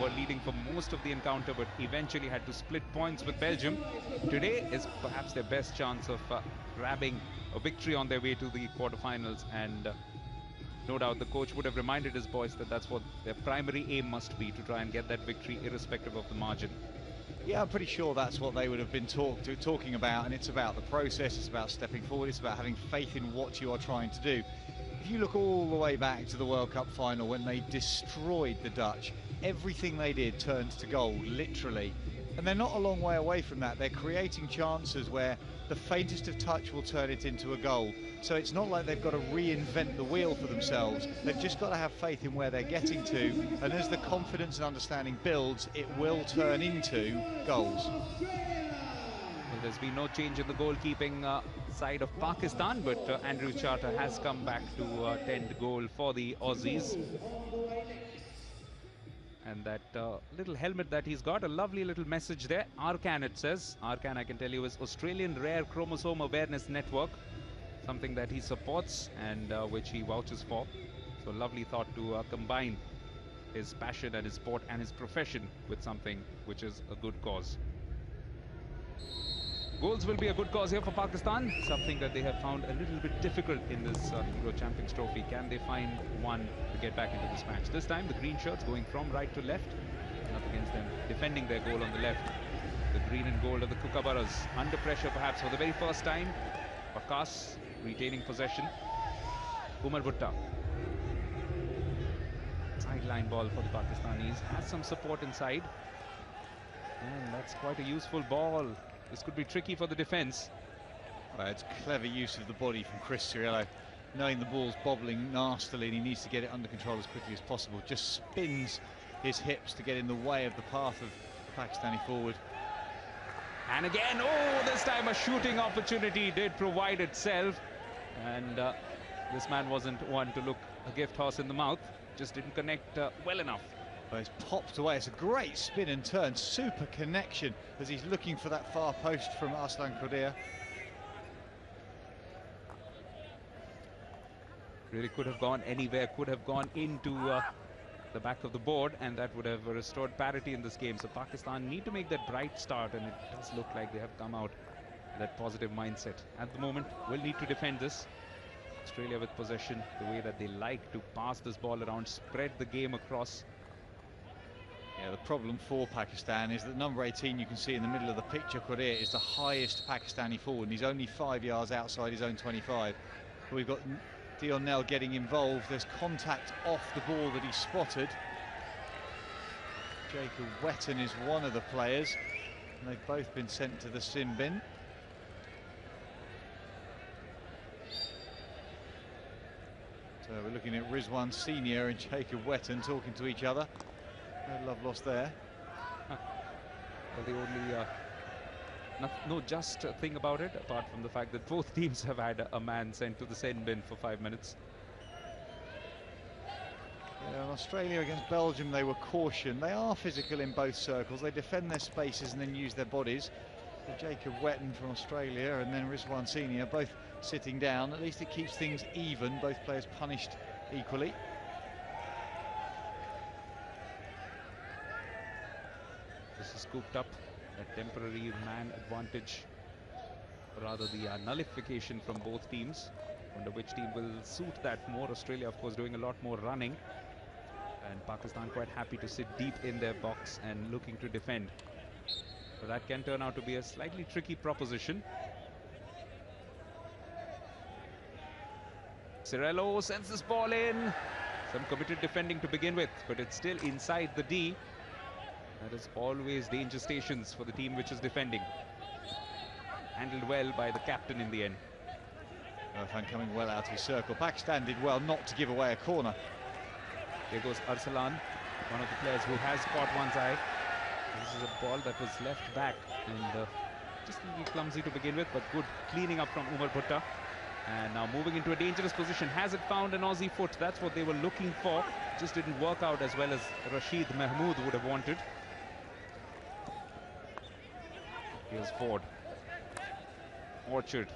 were leading for most of the encounter, but eventually had to split points with Belgium. Today is perhaps their best chance of grabbing a victory on their way to the quarterfinals, and no doubt the coach would have reminded his boys that that's what their primary aim must be, to try and get that victory irrespective of the margin. Yeah, I'm pretty sure that's what they would have been talking about, and it's about the process, it's about stepping forward, it's about having faith in what you are trying to do. If you look all the way back to the World Cup final when they destroyed the Dutch, everything they did turned to gold, literally. And they're not a long way away from that. They're creating chances where the faintest of touch will turn it into a goal. So it's not like they've got to reinvent the wheel for themselves. They've just got to have faith in where they're getting to. And as the confidence and understanding builds, it will turn into goals. Well, there's been no change in the goalkeeping side of Pakistan, but Andrew Charter has come back to tend goal for the Aussies. And that little helmet that he's got, a lovely little message there. Arcan, it says. Arcan, I can tell you, is Australian Rare Chromosome Awareness Network. Something that he supports and which he vouches for. So lovely thought to combine his passion and his sport and his profession with something which is a good cause. Goals will be a good cause here for Pakistan. Something that they have found a little bit difficult in this Hero Champions Trophy. Can they find one to get back into this match? This time the green shirts going from right to left. And up against them, defending their goal on the left. The green and gold of the Kookaburras under pressure perhaps for the very first time. Waqas retaining possession. Umar Bhutta. Sideline ball for the Pakistanis. Has some support inside. And that's quite a useful ball. This could be tricky for the defence. Well, it's clever use of the body from Chris Cirillo. Knowing the ball's bobbling nastily and he needs to get it under control as quickly as possible. Just spins his hips to get in the way of the path of the Pakistani forward. And again, oh, this time a shooting opportunity did provide itself. And this man wasn't one to look a gift horse in the mouth. Just didn't connect well enough. Well, it's popped away. It's a great spin and turn. Super connection as he's looking for that far post from Arslan Qodir. Really could have gone anywhere, could have gone into the back of the board, and that would have restored parity in this game. So Pakistan need to make that bright start, and it does look like they have come out with that positive mindset. At the moment, will need to defend this. Australia with possession, the way that they like to pass this ball around, spread the game across. Yeah, the problem for Pakistan is that number 18, you can see in the middle of the picture, Qodir is the highest Pakistani forward, and he's only 5 yards outside his own 25. But we've got Dion Nell getting involved. There's contact off the ball that he spotted. Jacob Wetton is one of the players, and they've both been sent to the sin bin. So we're looking at Rizwan Senior and Jacob Wetton talking to each other. No love lost there. Well, the only no just thing about it, apart from the fact that both teams have had a man sent to the sin bin for 5 minutes. Yeah, in Australia against Belgium, they were cautioned. They are physical in both circles. They defend their spaces and then use their bodies. So Jacob Wetton from Australia and then Rizwan Senior both sitting down. At least it keeps things even. Both players punished equally. This is scooped up. A temporary man advantage, or rather the nullification from both teams. Wonder which team will suit that more. Australia, of course, doing a lot more running, and Pakistan quite happy to sit deep in their box and looking to defend. So that can turn out to be a slightly tricky proposition. Cirillo sends this ball in. Some committed defending to begin with, but it's still inside the D. That is always danger stations for the team which is defending. Handled well by the captain in the end. Irfan coming well out of his circle. Pakistan did well not to give away a corner. There goes Arsalan, one of the players who has caught one's eye. This is a ball that was left back and just a little clumsy to begin with, but good cleaning up from Umar Bhutta. And now moving into a dangerous position. Has it found an Aussie foot? That's what they were looking for. Just didn't work out as well as Rashid Mahmood would have wanted. Here's Ford. Orchard.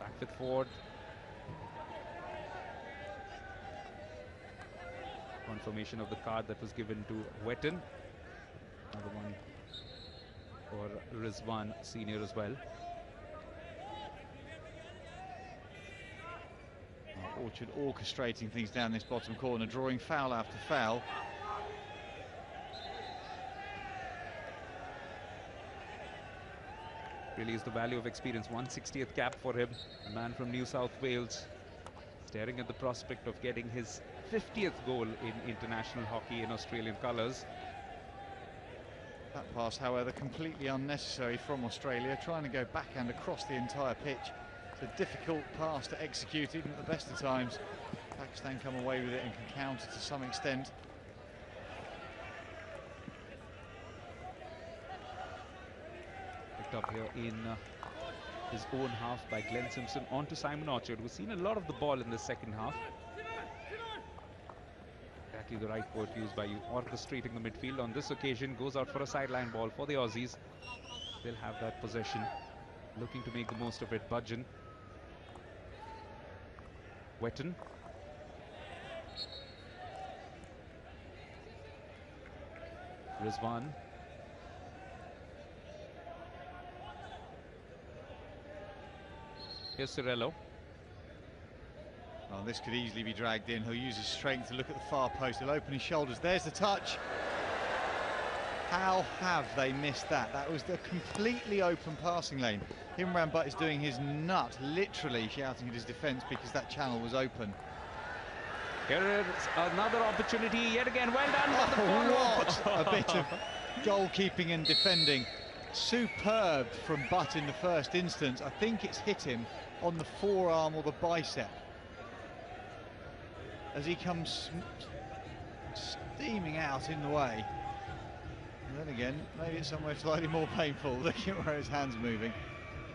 Back with Ford. Confirmation of the card that was given to Wetton. Another one for Rizwan Senior as well. Orchard orchestrating things down this bottom corner, drawing foul after foul. Really is the value of experience. 160th cap for him. A man from New South Wales, staring at the prospect of getting his 50th goal in international hockey in Australian colours. That pass, however, completely unnecessary from Australia, trying to go backhand across the entire pitch. It's a difficult pass to execute, even at the best of times. Pakistan come away with it and can counter to some extent. Up here in his own half by Glenn Simpson on to Simon Orchard. We've seen a lot of the ball in the second half. Exactly the right word used by you. Orchestrating the midfield. On this occasion goes out for a sideline ball for the Aussies. They'll have that possession, looking to make the most of it. Budgen. Wetton. Rizwan. Here's Cirillo. Well, this could easily be dragged in. He'll use his strength to look at the far post. He'll open his shoulders. There's the touch. How have they missed that? That was the completely open passing lane. Imran Butt is doing his nut, literally shouting at his defence because that channel was open. Here is another opportunity yet again. Well done. But the What a bit of goalkeeping and defending. Superb from Butt in the first instance. I think it's hit him on the forearm or the bicep as he comes steaming out in the way. And then again, maybe it's somewhere slightly more painful. Look at where his hand's moving.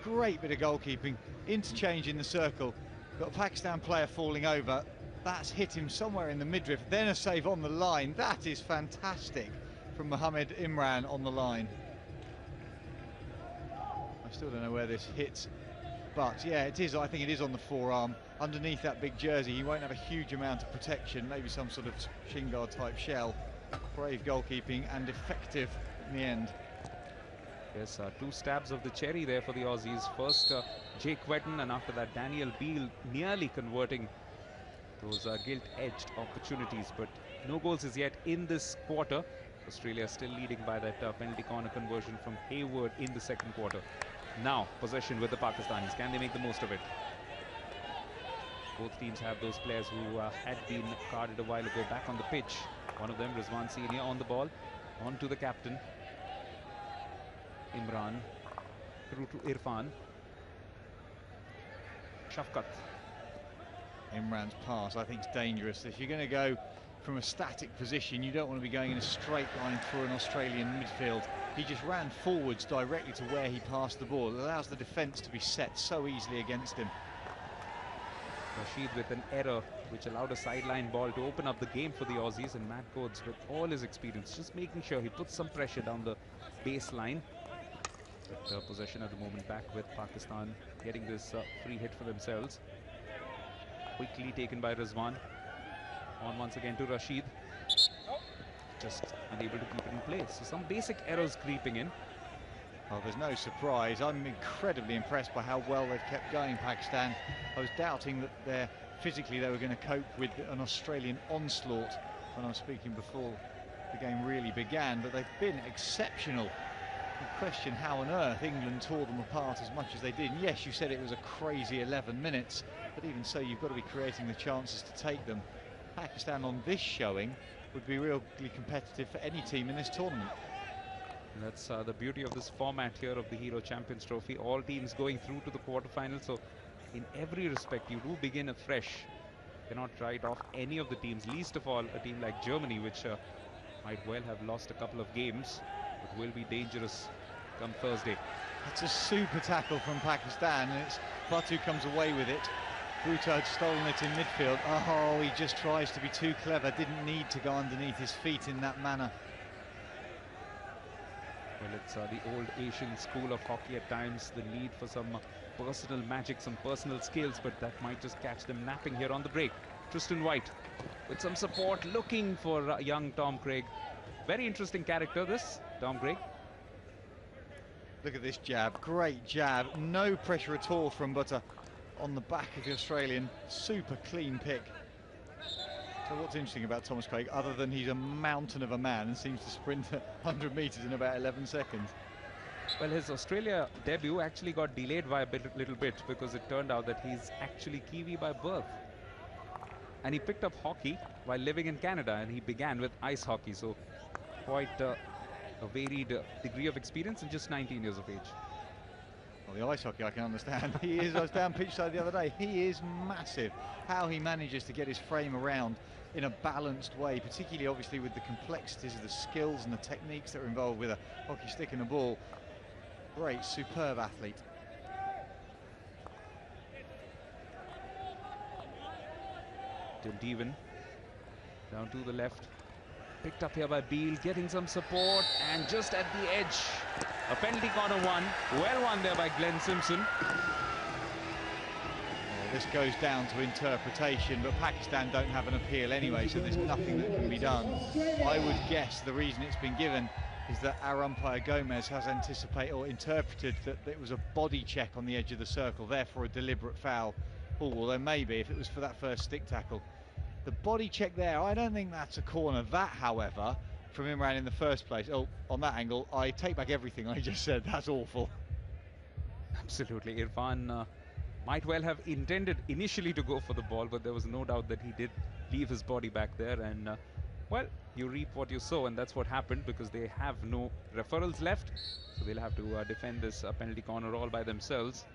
Great bit of goalkeeping. Interchange in the circle. Got a Pakistan player falling over. That's hit him somewhere in the midriff. Then a save on the line. That is fantastic from Mohammed Imran on the line. I still don't know where this hits, but yeah, it is. I think it is on the forearm. Underneath that big jersey, he won't have a huge amount of protection. Maybe some sort of shin guard type shell. Brave goalkeeping and effective in the end. Yes, 2 stabs of the cherry there for the Aussies. First, Jake Wetton, and after that, Daniel Beale nearly converting those gilt-edged opportunities, but no goals as yet in this quarter. Australia still leading by that penalty corner conversion from Hayward in the second quarter. Now, possession with the Pakistanis. Can they make the most of it? Both teams have those players who had been carded a while ago back on the pitch. One of them, Rizwan Senior, on the ball. On to the captain, Imran. Through to Irfan. Shafqat. Imran's pass, I think, is dangerous. If you're going to go from a static position, you don't want to be going in a straight line through an Australian midfield. He just ran forwards directly to where he passed the ball. It allows the defence to be set so easily against him. Rashid with an error which allowed a sideline ball to open up the game for the Aussies, and Matt Coates, with all his experience, just making sure he puts some pressure down the baseline. But possession at the moment back with Pakistan, getting this free hit for themselves. Quickly taken by Rizwan. On once again to Rashid. Just unable to keep it in place. So some basic errors creeping in. Well, there's no surprise. I'm incredibly impressed by how well they've kept going, Pakistan. I was doubting that physically they were going to cope with an Australian onslaught when I was speaking before the game really began, but they've been exceptional. You question how on earth England tore them apart as much as they did. And yes, you said it was a crazy 11 minutes, but even so, you've got to be creating the chances to take them. Pakistan on this showing would be really competitive for any team in this tournament. And that's the beauty of this format here of the Hero Champions Trophy. All teams going through to the quarterfinals, so in every respect you do begin afresh. You cannot write off any of the teams, least of all a team like Germany, which might well have lost a couple of games, but will be dangerous come Thursday. That's a super tackle from Pakistan, and it's Butt who comes away with it. Bhutto had stolen it in midfield. Oh, he just tries to be too clever. Didn't need to go underneath his feet in that manner. Well, it's the old Asian school of hockey at times, the need for some personal magic, some personal skills, but that might just catch them napping here on the break. Tristan White with some support, looking for young Tom Craig. Very interesting character, this Tom Craig. Look at this jab, great jab, no pressure at all from Butter on the back of the Australian. Super clean pick. So what's interesting about Thomas Craig, other than he's a mountain of a man and seems to sprint 100 metres in about 11 seconds? Well, his Australia debut actually got delayed by a little bit because it turned out that he's actually Kiwi by birth. And he picked up hockey while living in Canada, and he began with ice hockey. So quite a varied degree of experience in just 19 years of age. Well, the ice hockey I can understand. He is, I was down pitch side the other day, he is massive. How he manages to get his frame around in a balanced way, particularly obviously with the complexities of the skills and the techniques that are involved with a hockey stick and a ball. Great, superb athlete. Deven down to the left, picked up here by Beale, getting some support, and just at the edge, a penalty corner one, well won there by Glenn Simpson. Well, this goes down to interpretation, but Pakistan don't have an appeal anyway, so there's nothing that can be done. I would guess the reason it's been given is that our umpire Gomez has anticipated or interpreted that it was a body check on the edge of the circle, therefore a deliberate foul. Although maybe if it was for that first stick tackle. The body check there, I don't think that's a corner. That, however, from Imran in the first place. Oh, on that angle, I take back everything I just said. That's awful. Absolutely. Irfan might well have intended initially to go for the ball, but there was no doubt that he did leave his body back there. And, well, you reap what you sow, and that's what happened, because they have no referrals left. So they'll have to defend this penalty corner all by themselves.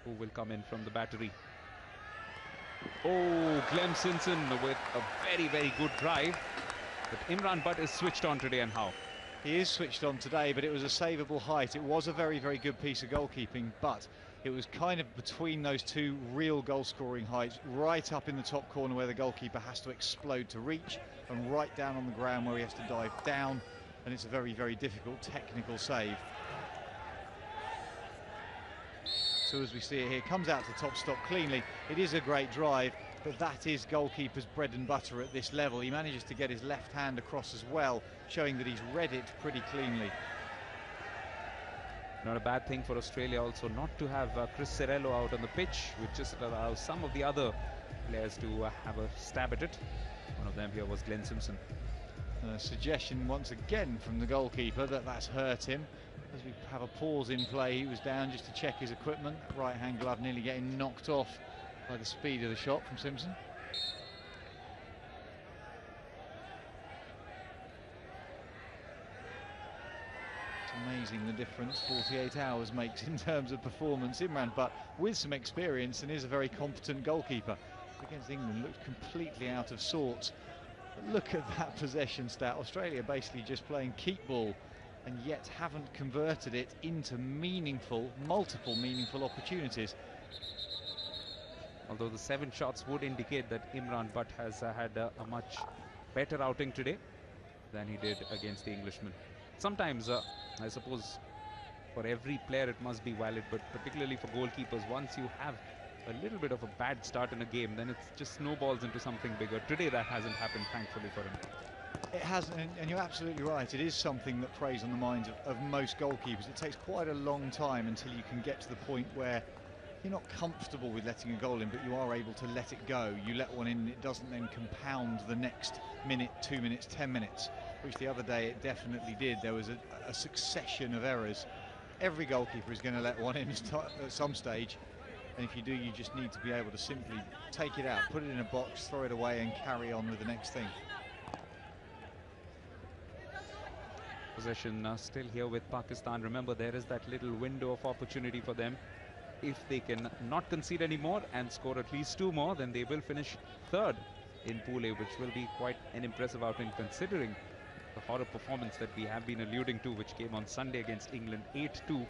Who will come in from the battery? Oh, Clem Simpson with a very, very good drive. But Imran Butt is switched on today, and how? He is switched on today, but it was a savable height. It was a very, very good piece of goalkeeping, but it was kind of between those two real goal-scoring heights, right up in the top corner where the goalkeeper has to explode to reach, and right down on the ground where he has to dive down, and it's a very, very difficult technical save. So as we see it here, comes out to top stop cleanly. It is a great drive, but that is goalkeeper's bread and butter at this level. He manages to get his left hand across as well, showing that he's read it pretty cleanly. Not a bad thing for Australia also not to have Chris Cerello out on the pitch, which just allows some of the other players to have a stab at it. One of them here was Glenn Simpson. A suggestion once again from the goalkeeper that that's hurt him. As we have a pause in play, he was down just to check his equipment. Right hand glove nearly getting knocked off by the speed of the shot from Simpson. It's amazing the difference 48 hours makes in terms of performance. Imran Butt, with some experience, and is a very competent goalkeeper. Against England, looked completely out of sorts. But look at that possession stat. Australia basically just playing keep ball, and yet haven't converted it into meaningful, multiple meaningful opportunities. Although the 7 shots would indicate that Imran Butt has had a much better outing today than he did against the Englishman. Sometimes, I suppose, for every player it must be valid, but particularly for goalkeepers, once you have a little bit of a bad start in a game, then it just snowballs into something bigger. Today that hasn't happened, thankfully, for him. It hasn't, and you're absolutely right. It is something that preys on the minds of most goalkeepers. It takes quite a long time until you can get to the point where you're not comfortable with letting a goal in, but you are able to let it go. You let one in, it doesn't then compound the next minute, 2 minutes, 10 minutes, which the other day it definitely did. There was a succession of errors. Every goalkeeper is going to let one in at some stage, and if you do, you just need to be able to simply take it out, put it in a box, throw it away, and carry on with the next thing. Possession still here with Pakistan. Remember, there is that little window of opportunity for them. If they can not concede any more and score at least 2 more, then they will finish 3rd in Pool A, which will be quite an impressive outing considering the horror performance that we have been alluding to, which came on Sunday against England, 8-2.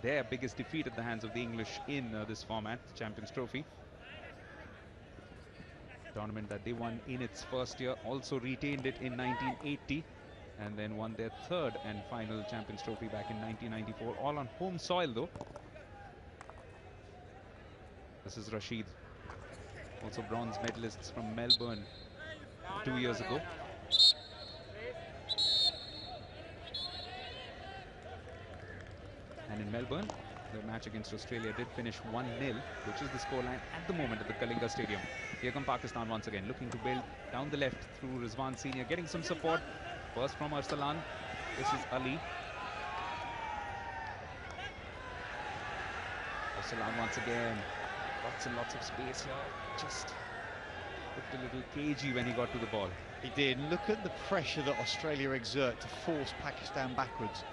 Their biggest defeat at the hands of the English in this format, the Champions Trophy. Tournament that they won in its first year, also retained it in 1980. And then won their 3rd and final Champions Trophy back in 1994, all on home soil though. This is Rashid, also bronze medalists from Melbourne 2 years ago. And in Melbourne, the match against Australia did finish 1-0, which is the scoreline at the moment at the Kalinga Stadium. Here come Pakistan once again, looking to build down the left through Rizwan Senior, getting some support. First from Arsalan, this is Ali. Arsalan once again, lots and lots of space here. Just looked a little cagey when he got to the ball. He did. Look at the pressure that Australia exert to force Pakistan backwards.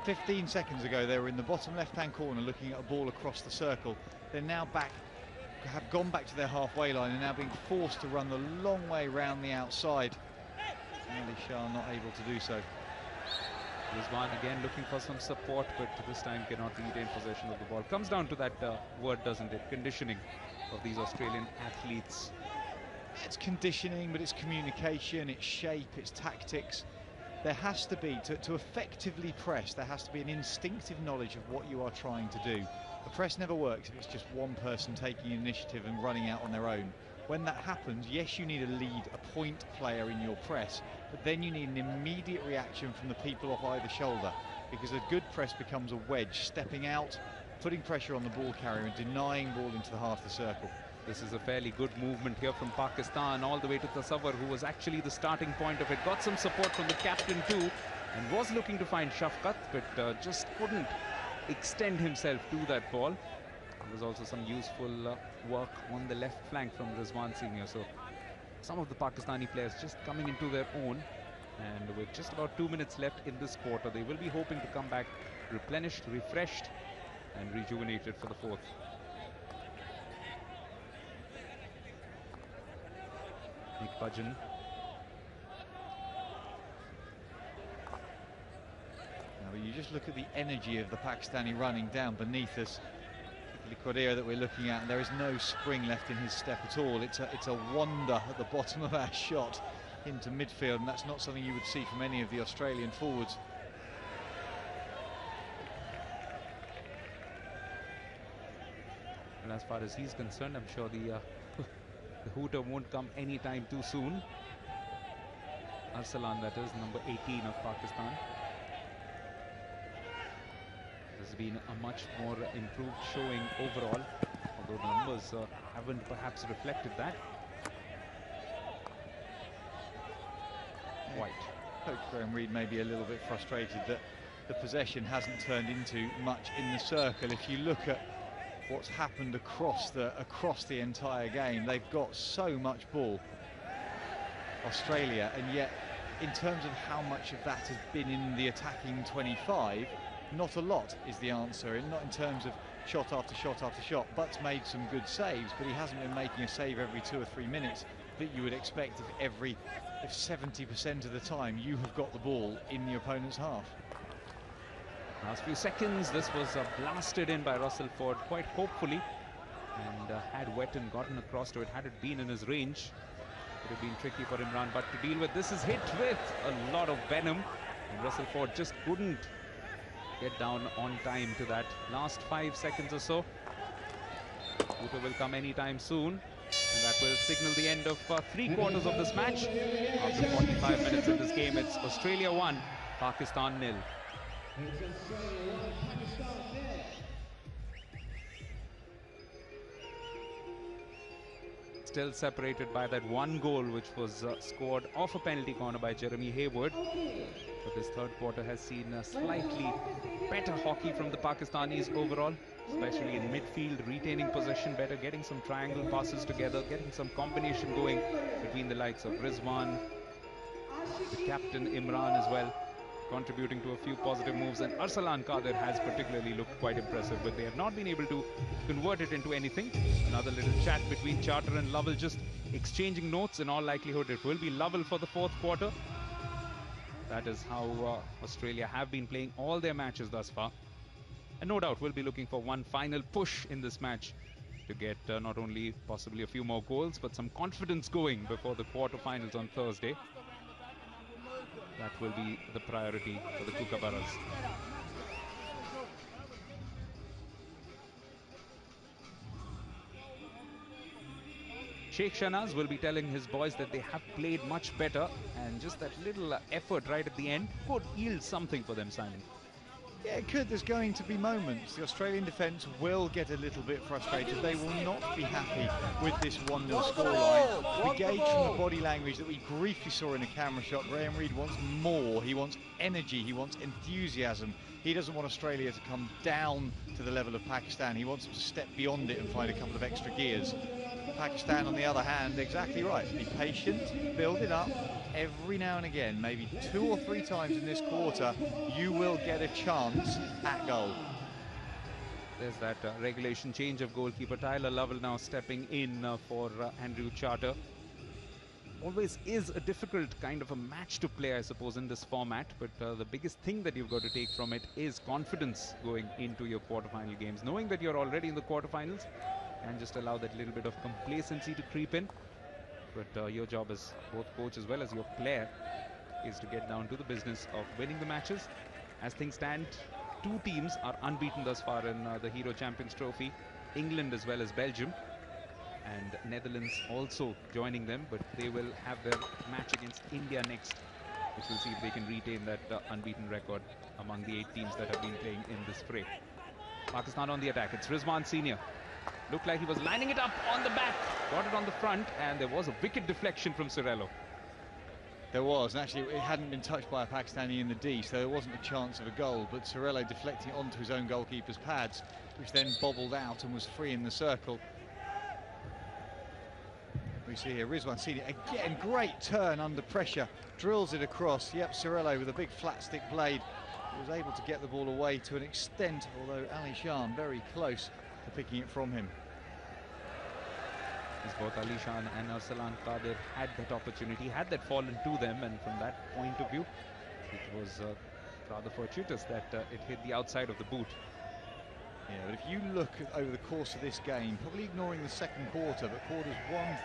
15 seconds ago they were in the bottom left-hand corner looking at a ball across the circle. They're now back, have gone back to their halfway line and now being forced to run the long way round the outside. Ali Shah not able to do so. Rizwan again looking for some support, but this time cannot retain possession of the ball. Comes down to that word, doesn't it? Conditioning of these Australian athletes. It's conditioning, but it's communication, it's shape, it's tactics. There has to be, to effectively press, there has to be an instinctive knowledge of what you are trying to do. The press never works if it's just one person taking initiative and running out on their own. When that happens, yes, you need a lead, a point player in your press, but then you need an immediate reaction from the people off either shoulder, because a good press becomes a wedge, stepping out, putting pressure on the ball carrier and denying ball into the half of the circle. This is a fairly good movement here from Pakistan all the way to Tasawwur, who was actually the starting point of it. Got some support from the captain too, and was looking to find Shafqat, but just couldn't extend himself to that ball. There was also some useful work on the left flank from Rizwan Senior. So some of the Pakistani players just coming into their own, and with just about 2 minutes left in this quarter, they will be hoping to come back replenished, refreshed and rejuvenated for the fourth. Nick Bhajan. Now, you just look at the energy of the Pakistani running down beneath us. Particularly Quadir that we're looking at, and there is no spring left in his step at all. It's a wonder at the bottom of our shot into midfield, and that's not something you would see from any of the Australian forwards. And as far as he's concerned, I'm sure the hooter won't come anytime too soon. Arsalan, that is, number 18 of Pakistan. There's been a much more improved showing overall, although the numbers haven't perhaps reflected that. White. Coach Graham Reid may be a little bit frustrated that the possession hasn't turned into much in the circle. If you look at what's happened across the entire game, they've got so much ball, Australia, and yet in terms of how much of that has been in the attacking 25, not a lot is the answer, and not in terms of shot after shot after shot. Butt's made some good saves, but he hasn't been making a save every 2 or 3 minutes that you would expect if 70% of the time you have got the ball in the opponent's half. Last few seconds, this was blasted in by Russell Ford quite hopefully, and had Wetton gotten across to it, had it been in his range, it would have been tricky for Imran Butt to deal with. This is hit with a lot of venom, and Russell Ford just couldn't get down on time to that last 5 seconds or so. Hooter will come anytime soon, and that will signal the end of 3 quarters of this match. After 45 minutes in this game, it's Australia 1, Pakistan 0. Still separated by that 1 goal which was scored off a penalty corner by Jeremy Hayward. But this third quarter has seen slightly better hockey from the Pakistanis overall, especially in midfield, retaining possession better, getting some triangle passes together, getting some combination going between the likes of Rizwan, the captain Imran as well, contributing to a few positive moves, and Arsalan Qadir has particularly looked quite impressive, but they have not been able to convert it into anything. Another little chat between Charter and Lovell, just exchanging notes. In all likelihood, it will be Lovell for the fourth quarter. That is how Australia have been playing all their matches thus far. And no doubt we'll be looking for one final push in this match to get not only possibly a few more goals, but some confidence going before the quarterfinals on Thursday. That will be the priority for the Kookaburras. Sheikh Shahnaz will be telling his boys that they have played much better, and just that little effort right at the end could yield something for them, Simon. Yeah, it could. There's going to be moments. The Australian defence will get a little bit frustrated. They will not be happy with this 1-0 scoreline. We gauge from the body language that we briefly saw in a camera shot. Graham Reid wants more. He wants energy. He wants enthusiasm. He doesn't want Australia to come down to the level of Pakistan. He wants them to step beyond it and find a couple of extra gears. Pakistan, on the other hand, exactly right. Be patient, build it up. Every now and again, maybe 2 or 3 times in this quarter, you will get a chance at goal. There's that regulation change of goalkeeper. Tyler Lovell now stepping in for Andrew Charter. Always is a difficult kind of a match to play, I suppose, in this format, but the biggest thing that you've got to take from it is confidence going into your quarterfinal games, knowing that you're already in the quarterfinals, and just allow that little bit of complacency to creep in. But your job as both coach as well as your player is to get down to the business of winning the matches. As things stand, 2 teams are unbeaten thus far in the Hero Champions Trophy, England as well as Belgium, and Netherlands also joining them, but they will have their match against India next, which will see if they can retain that unbeaten record among the 8 teams that have been playing in this fray. Pakistan on the attack. It's Rizwan Senior. Looked like he was lining it up on the back. Got it on the front, and there was a wicked deflection from Cirello. There was, and actually it hadn't been touched by a Pakistani in the D, so there wasn't a chance of a goal, but Cirello deflecting it onto his own goalkeeper's pads, which then bobbled out and was free in the circle. We see here Rizwan Senior again, great turn under pressure, drills it across. Yep, Cirello with a big flat stick blade was able to get the ball away to an extent, although Ali Shan very close to picking it from him. As both Ali Shan and Arsalan Qadir had that opportunity, had that fallen to them, and from that point of view, it was rather fortuitous that it hit the outside of the boot. Yeah, but if you look at, over the course of this game, probably ignoring the second quarter, but quarters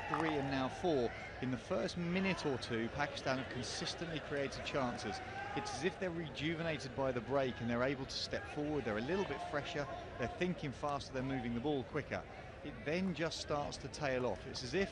1, 3 and now 4, in the first minute or two, Pakistan have consistently created chances. It's as if they're rejuvenated by the break and they're able to step forward, they're a little bit fresher, they're thinking faster, they're moving the ball quicker. It then just starts to tail off. It's as if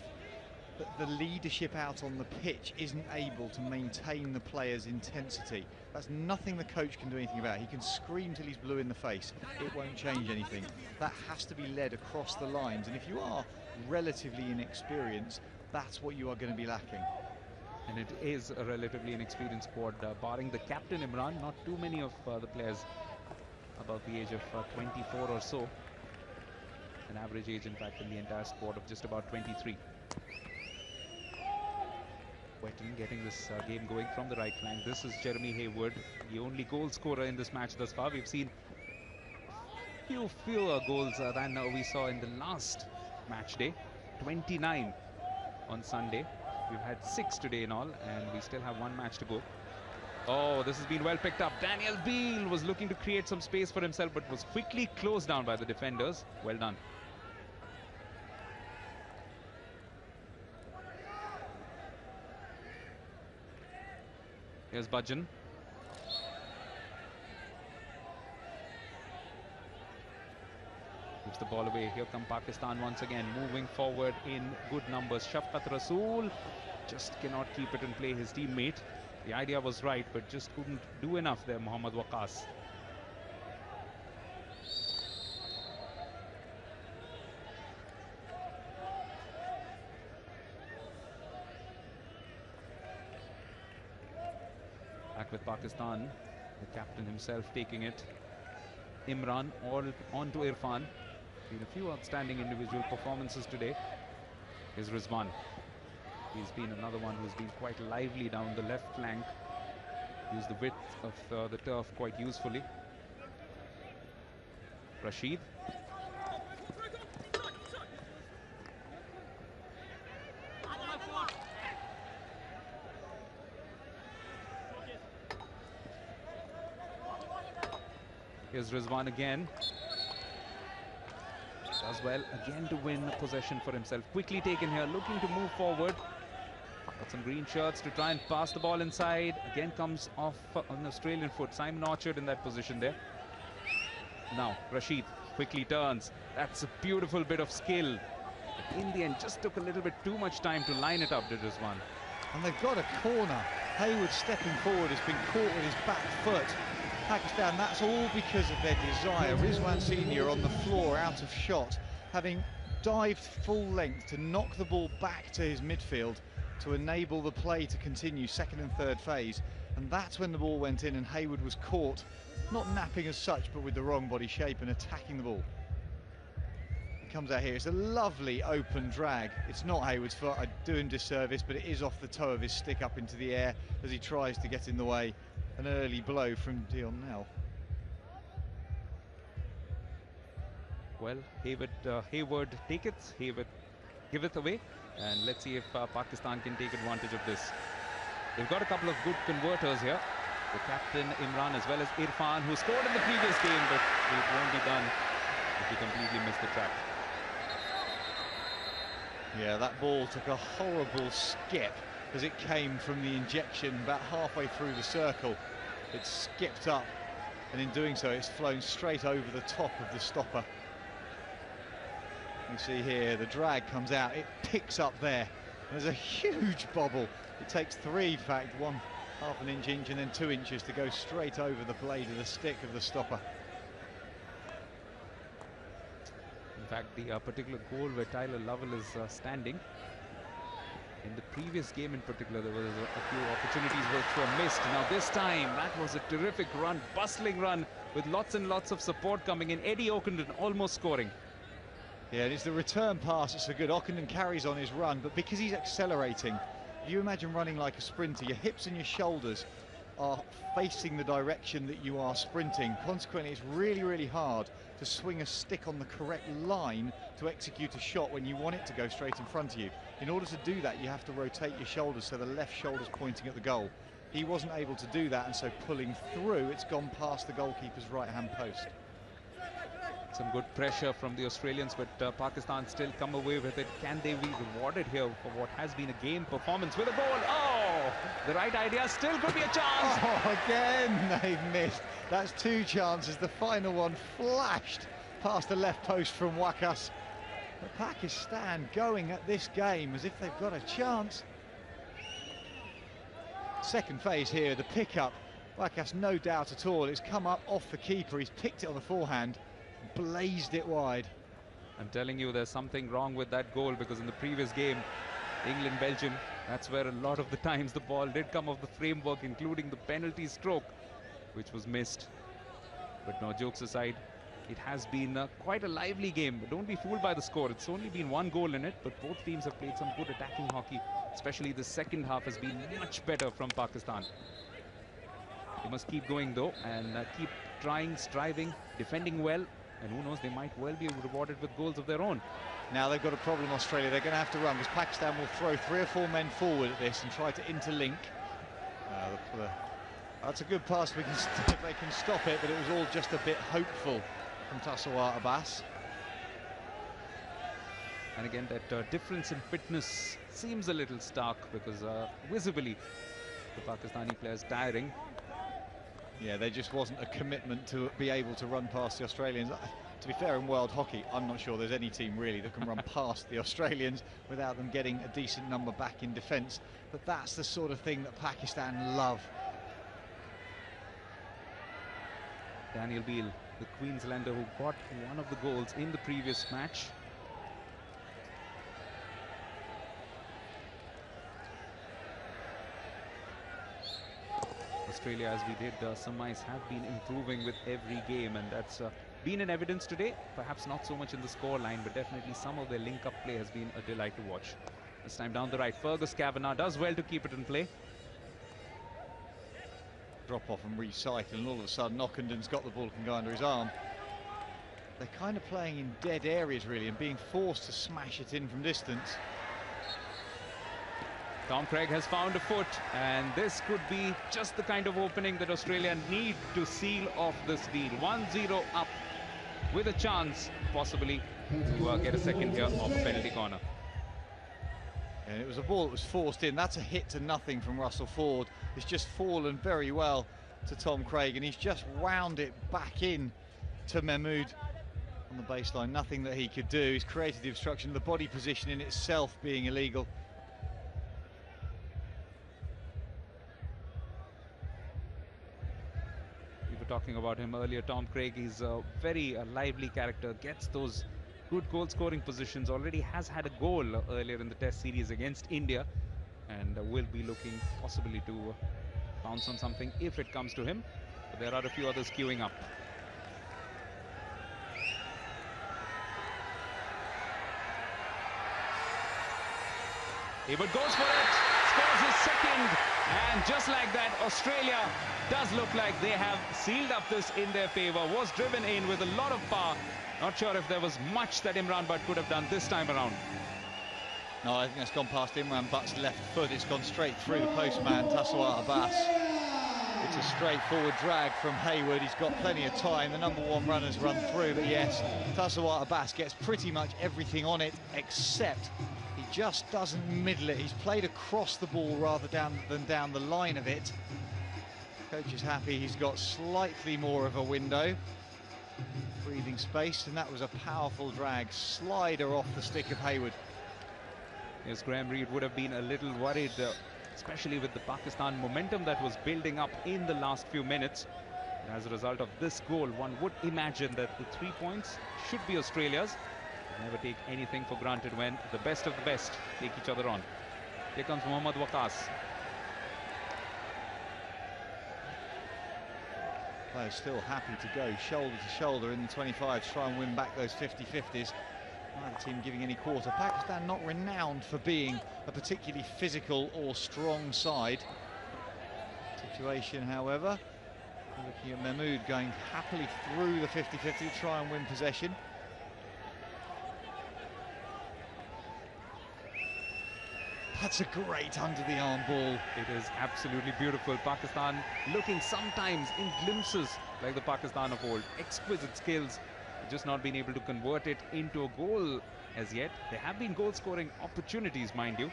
the leadership out on the pitch isn't able to maintain the players' intensity. That's nothing the coach can do anything about. He can scream till he's blue in the face. It won't change anything. That has to be led across the lines. And if you are relatively inexperienced, that's what you are going to be lacking. And it is a relatively inexperienced squad, barring the captain Imran. Not too many of the players above the age of 24 or so. An average age, in fact, in the entire squad of just about 23. Wetton getting this game going from the right flank. This is Jeremy Hayward, the only goal scorer in this match thus far. We've seen fewer goals than we saw in the last match day. 29 on Sunday. We've had 6 today in all, and we still have 1 match to go. Oh, this has been well picked up. Daniel Beale was looking to create some space for himself, but was quickly closed down by the defenders. Well done. Here's Bajjan. Gives the ball away. Here come Pakistan once again, moving forward in good numbers. Shafqat Rasool just cannot keep it and play his teammate. The idea was right, but just couldn't do enough there, Mohammad Waqas. Back with Pakistan, the captain himself taking it. Imran all on to Irfan. Been a few outstanding individual performances today. Here's Rizwan. He's been another one who's been quite lively down the left flank. Used the width of the turf quite usefully. Rashid. Here's Rizwan again. Does well again to win possession for himself. Quickly taken here, looking to move forward. Got some green shirts to try and pass the ball inside. Again comes off on Australian foot. Simon Orchard in that position there. Now Rashid quickly turns. That's a beautiful bit of skill. But in the end, just took a little bit too much time to line it up, did Rizwan. And they've got a corner. Hayward stepping forward has been caught with his back foot. Pakistan, that's all because of their desire. Rizwan Senior on the floor, out of shot, having dived full length to knock the ball back to his midfield to enable the play to continue second and third phase. And that's when the ball went in and Hayward was caught, not napping as such, but with the wrong body shape and attacking the ball. It comes out here, it's a lovely open drag. It's not Hayward's foot, I do him disservice, but it is off the toe of his stick up into the air as he tries to get in the way. An early blow from Dion Nell. Well, Hayward take it, Hayward give it away, and let's see if Pakistan can take advantage of this. They've got a couple of good converters here. The captain Imran as well as Irfan, who scored in the previous game, but it won't be done if he completely missed the track. Yeah, that ball took a horrible skip as it came from the injection about halfway through the circle. It skipped up, and in doing so it's flown straight over the top of the stopper. You see here the drag comes out, it picks up there. There's a huge bobble. It takes 3, in fact, 1 half an inch and then 2 inches to go straight over the blade of the stick of the stopper. fact, the particular goal where Tyler Lovell is standing. In the previous game in particular, there was a few opportunities which were missed. Now this time, that was a terrific run, bustling run with lots and lots of support coming in. Eddie Ockenden almost scoring. Yeah, and it's the return pass that's so good. Ockenden carries on his run, but because he's accelerating, if you imagine running like a sprinter, your hips and your shoulders are facing the direction that you are sprinting. Consequently, it's really, really hard to swing a stick on the correct line to execute a shot when you want it to go straight in front of you. In order to do that, you have to rotate your shoulders so the left shoulder's pointing at the goal. He wasn't able to do that, and so pulling through, it's gone past the goalkeeper's right-hand post. Some good pressure from the Australians, but Pakistan still come away with it. Can they be rewarded here for what has been a game performance with a goal? Oh, the right idea, still could be a chance. Oh, again they've missed. That's two chances. The final one flashed past the left post from Waqas. But Pakistan going at this game as if they've got a chance. Second phase here, the pickup. Waqas, no doubt at all. It's come up off the keeper. He's picked it on the forehand, blazed it wide. I'm telling you, there's something wrong with that goal, because in the previous game, England-Belgium, that's where a lot of the times the ball did come off the framework, including the penalty stroke, which was missed. But no, jokes aside, it has been quite a lively game. But don't be fooled by the score. It's only been one goal in it, but both teams have played some good attacking hockey. Especially the second half has been much better from Pakistan. They must keep going though, and keep trying, striving, defending well. And who knows, they might well be rewarded with goals of their own. Now they've got a problem, Australia. They're going to have to run, because Pakistan will throw 3 or 4 men forward at this and try to interlink. That's a good pass if they can stop it, but it was all just a bit hopeful from Tasawwur Abbas. And again, that difference in fitness seems a little stark, because visibly the Pakistani players tiring. Yeah, there just wasn't a commitment to be able to run past the Australians. To be fair, in world hockey, I'm not sure there's any team really that can run past the Australians without them getting a decent number back in defence. But that's the sort of thing that Pakistan love. Daniel Beale, the Queenslander who got one of the goals in the previous match. Australia, as we did surmise, have been improving with every game, and that's been in evidence today. Perhaps not so much in the score line, but definitely some of their link-up play has been a delight to watch. This time down the right, Fergus Kavanagh does well to keep it in play. Drop off and recycle, and all of a sudden Ockenden's got the ball, can go under his arm. They're kind of playing in dead areas really, and being forced to smash it in from distance. Tom Craig has found a foot, and this could be just the kind of opening that Australia need to seal off this deal. 1-0 up, with a chance possibly to get a second here off penalty corner. And it was a ball that was forced in. That's a hit to nothing from Russell Ford. It's just fallen very well to Tom Craig, and he's just wound it back in to Mahmood on the baseline. Nothing that he could do. He's created the obstruction, the body position in itself being illegal. We were talking about him earlier. Tom Craig is a very lively character, gets those good goal scoring positions, already has had a goal earlier in the test series against India, and will be looking possibly to bounce on something if it comes to him. But there are a few others queuing up. Hayward goes for it, scores his second, and just like that, Australia does look like they have sealed up this in their favour. Was driven in with a lot of power. Not sure if there was much that Imran Butt could have done this time around. No, I think that's gone past Imran Butt's left foot. It's gone straight through the postman, Tasawwur Abbas. It's a straightforward drag from Hayward. He's got plenty of time. The number 1 runner's run through, but yes, Tasawwur Abbas gets pretty much everything on it, except he just doesn't middle it. He's played across the ball rather than down the line of it. Coach is happy he's got slightly more of a window, breathing space, and that was a powerful drag, slider off the stick of Hayward. Yes, Graham Reid would have been a little worried, especially with the Pakistan momentum that was building up in the last few minutes. And as a result of this goal, one would imagine that the 3 points should be Australia's. Never take anything for granted when the best of the best take each other on. Here comes Mohammad Waqas. Players still happy to go shoulder to shoulder in the 25 to try and win back those 50-50s. Neither team giving any quarter. Pakistan not renowned for being a particularly physical or strong side. Situation, however, looking at Mahmood going happily through the 50-50 to try and win possession. That's a great under-the-arm ball. It is absolutely beautiful. Pakistan looking sometimes in glimpses like the Pakistan of old. Exquisite skills, just not been able to convert it into a goal as yet. There have been goal-scoring opportunities, mind you.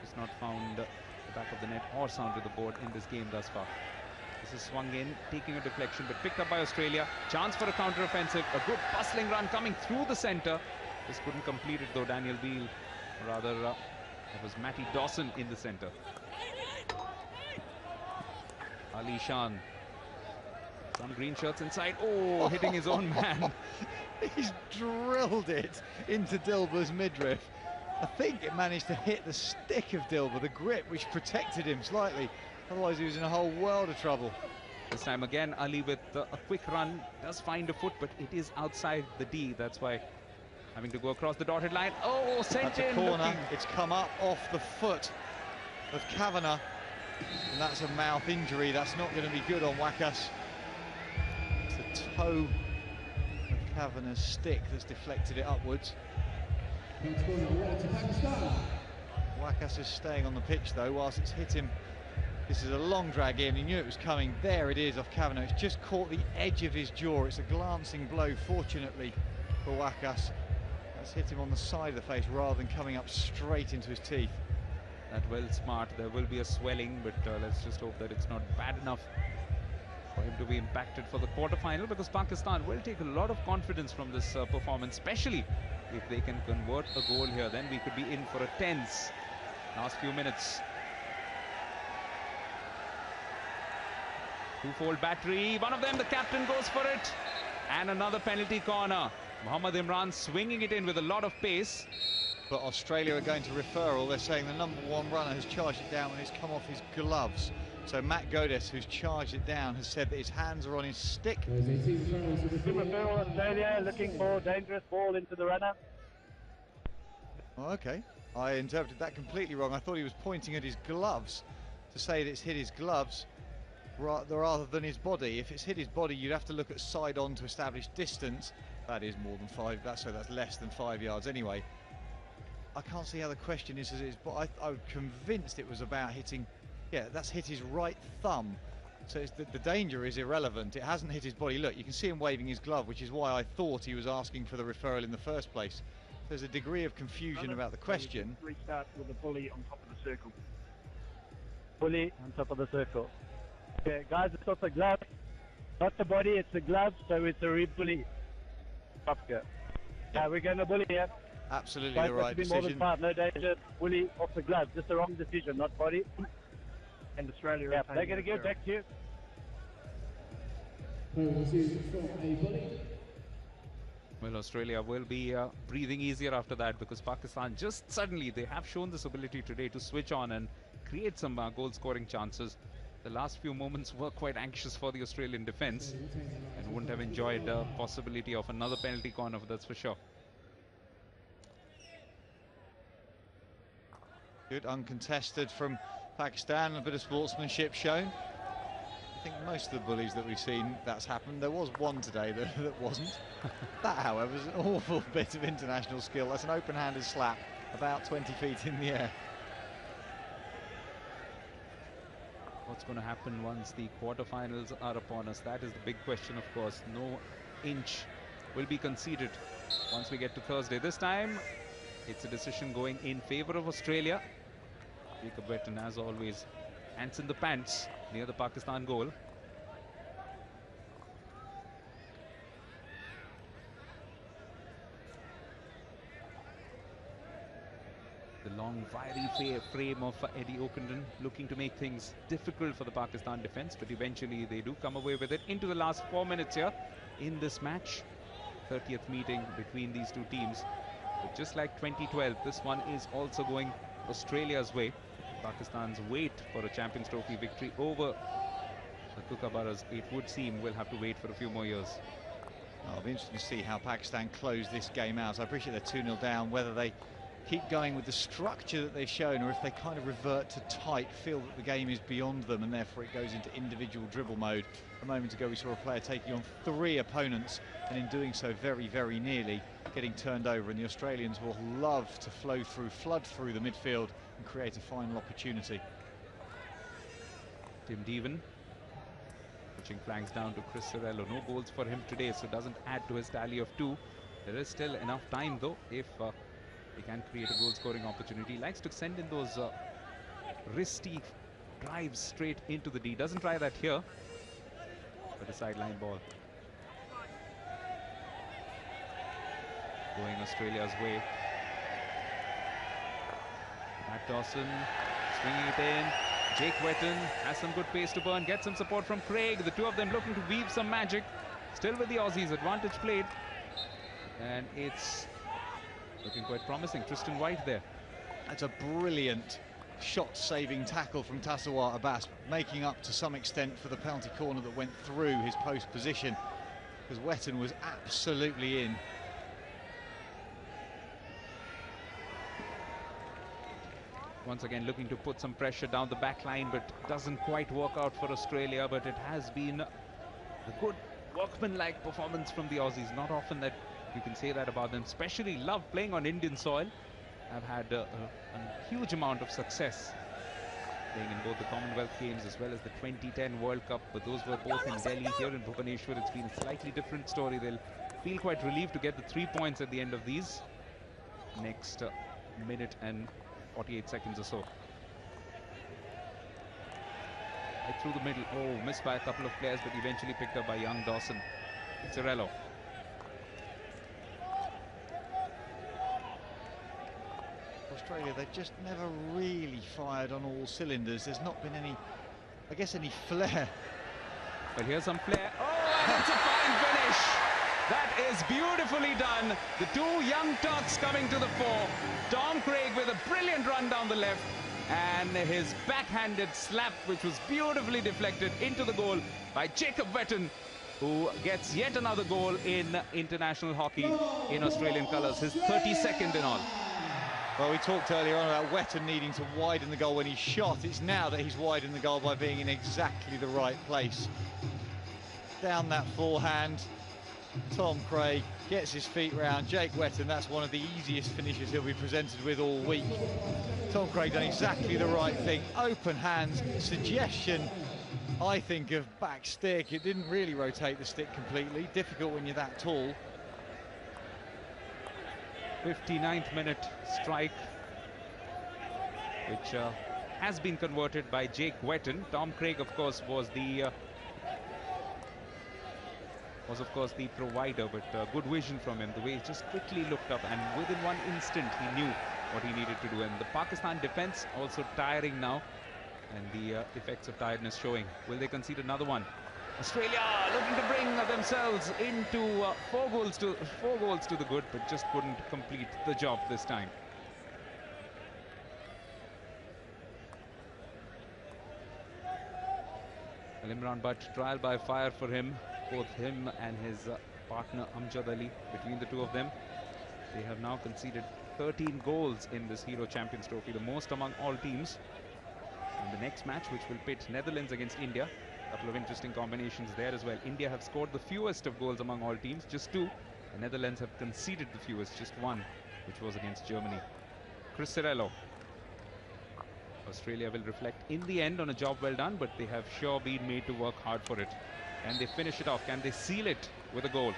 Just not found the back of the net or sounded the board in this game thus far. This is swung in, taking a deflection, but picked up by Australia. Chance for a counter-offensive. A good bustling run coming through the centre. Just couldn't complete it though, Daniel Beale. Rather, it was Matty Dawson in the centre. Ali Shan. Some green shirts inside. Oh, hitting his own man. He's drilled it into Dilber's midriff. I think it managed to hit the stick of Dilber, the grip, which protected him slightly. Otherwise, he was in a whole world of trouble. This time again, Ali with a quick run does find a foot, but it is outside the D. That's why having to go across the dotted line. Oh, sent in. That's a corner. It's come up off the foot of Kavanagh, and that's a mouth injury. That's not going to be good on Waqas. It's the toe of Kavanagh's stick that's deflected it upwards. Waqas is staying on the pitch though, whilst it's hit him. This is a long drag in. He knew it was coming. There it is off Kavanagh. It's just caught the edge of his jaw. It's a glancing blow, fortunately, for Waqas. That's hit him on the side of the face rather than coming up straight into his teeth. That well smart. There will be a swelling, but let's just hope that it's not bad enough for him to be impacted for the quarter-final, because Pakistan will take a lot of confidence from this performance, especially if they can convert a goal here. Then we could be in for a tense last few minutes. Two-fold battery. One of them, the captain goes for it. And another penalty corner. Mohammad Imran swinging it in with a lot of pace. But Australia are going to referral. They're saying the number one runner has charged it down when it's come off his gloves. So Matt Godes, who's charged it down, has said that his hands are on his stick. Referral Australia looking for dangerous ball into the runner. Oh, okay. I interpreted that completely wrong. I thought he was pointing at his gloves to say that it's hit his gloves rather than his body. If it's hit his body, you'd have to look at side on to establish distance. That is more than 5. That's less than 5 yards anyway. I can't see how the question is as it is, but I was convinced it was about hitting. Yeah, that's hit his right thumb. So it's the danger is irrelevant. It hasn't hit his body. Look, you can see him waving his glove, which is why I thought he was asking for the referral in the first place. There's a degree of confusion about the question. Restart with the bully on top of the circle. Bully on top of the circle. Okay, guys, it's not the glove, not the body, it's the glove, so it's a re-bully. Yeah, we're going to bully here. Absolutely the right decision. More than 5, no danger. Bully off the glove, just the wrong decision, not body. And Australia, yeah, they're going to give back to you. Well, Australia will be breathing easier after that, because Pakistan just suddenly, they have shown this ability today to switch on and create some goal-scoring chances. The last few moments were quite anxious for the Australian defence and wouldn't have enjoyed the possibility of another penalty corner, that's for sure. Good uncontested from Pakistan, a bit of sportsmanship shown. I think most of the bullies that we've seen, that's happened. There was one today that wasn't. That, however, is an awful bit of international skill. That's an open-handed slap, about 20 feet in the air. What's going to happen once the quarterfinals are upon us? That is the big question, of course. No inch will be conceded once we get to Thursday. This time, it's a decision going in favour of Australia. Jacob Wetton, as always, hands in the pants near the Pakistan goal. The long, wiry frame of Eddie Okenden looking to make things difficult for the Pakistan defence, but eventually they do come away with it into the last 4 minutes here in this match. 30th meeting between these two teams. But just like 2012, this one is also going Australia's way. Pakistan's wait for a Champions Trophy victory over the Kookaburras, it would seem, will have to wait for a few more years. I'll be interested to see how Pakistan close this game out. I appreciate they're 2-0 down, whether they keep going with the structure that they've shown or if they kind of revert to tight, feel that the game is beyond them and therefore it goes into individual dribble mode. A moment ago we saw a player taking on 3 opponents and in doing so very, very nearly getting turned over, and the Australians will love to flood through the midfield and create a final opportunity. Tim Devan pushing flanks down to Chris Cirello. No goals for him today, so doesn't add to his tally of 2. There is still enough time though if he can create a goal-scoring opportunity. He likes to send in those wristy drives straight into the D. Doesn't try that here, but a sideline ball. Going Australia's way. Matt Dawson swinging it in. Jake Wetton has some good pace to burn, gets some support from Craig. The two of them looking to weave some magic. Still with the Aussies, advantage played. And it's looking quite promising. Tristan White there. That's a brilliant shot-saving tackle from Tassawar Abbas, making up to some extent for the penalty corner that went through his post position, because Wetton was absolutely in. Once again looking to put some pressure down the back line, but doesn't quite work out for Australia. But it has been a good workman-like performance from the Aussies. Not often that you can say that about them. Especially love playing on Indian soil. Have had a huge amount of success playing in both the Commonwealth Games as well as the 2010 World Cup. But those were both in Delhi. Here in Bhubaneswar, it's been a slightly different story. They'll feel quite relieved to get the 3 points at the end of these next minute and 48 seconds or so. Right through the middle. Oh, missed by a couple of players, but eventually picked up by young Dawson. Cirello. Australia, they've just never really fired on all cylinders. There's not been any, I guess, any flair. But here's some flair. Oh, and it's a fine finish. That is beautifully done. The 2 young Turks coming to the fore. Tom Craig with a brilliant run down the left, and his backhanded slap, which was beautifully deflected into the goal by Jacob Wetton, who gets yet another goal in international hockey in Australian colours, his 32nd in all. Well, we talked earlier on about Wetton needing to widen the goal when he shot. It's now that he's widened the goal by being in exactly the right place. Down that forehand. Tom Craig gets his feet round. Jake Wetton, that's one of the easiest finishes he'll be presented with all week. Tom Craig done exactly the right thing. Open hands, suggestion, I think, of back stick. It didn't really rotate the stick completely. Difficult when you're that tall. 59th minute strike, which has been converted by Jake Wetton. Tom Craig, of course, was of course the provider, but good vision from him. The way he just quickly looked up, and within 1 instant he knew what he needed to do. And the Pakistan defense also tiring now, and the effects of tiredness showing. Will they concede another one? Australia looking to bring themselves into 4 goals to the good, but just couldn't complete the job this time. Well, Imran Butt, trial by fire for him. Both him and his partner Amjad Ali, between the two of them, they have now conceded 13 goals in this Hero Champions Trophy, the most among all teams. And the next match, which will pit Netherlands against India, a couple of interesting combinations there as well. India have scored the fewest of goals among all teams, just 2. The Netherlands have conceded the fewest, just 1, which was against Germany. Chris Cirello. Australia will reflect in the end on a job well done, but they have sure been made to work hard for it. Can they finish it off? Can they seal it with a goal?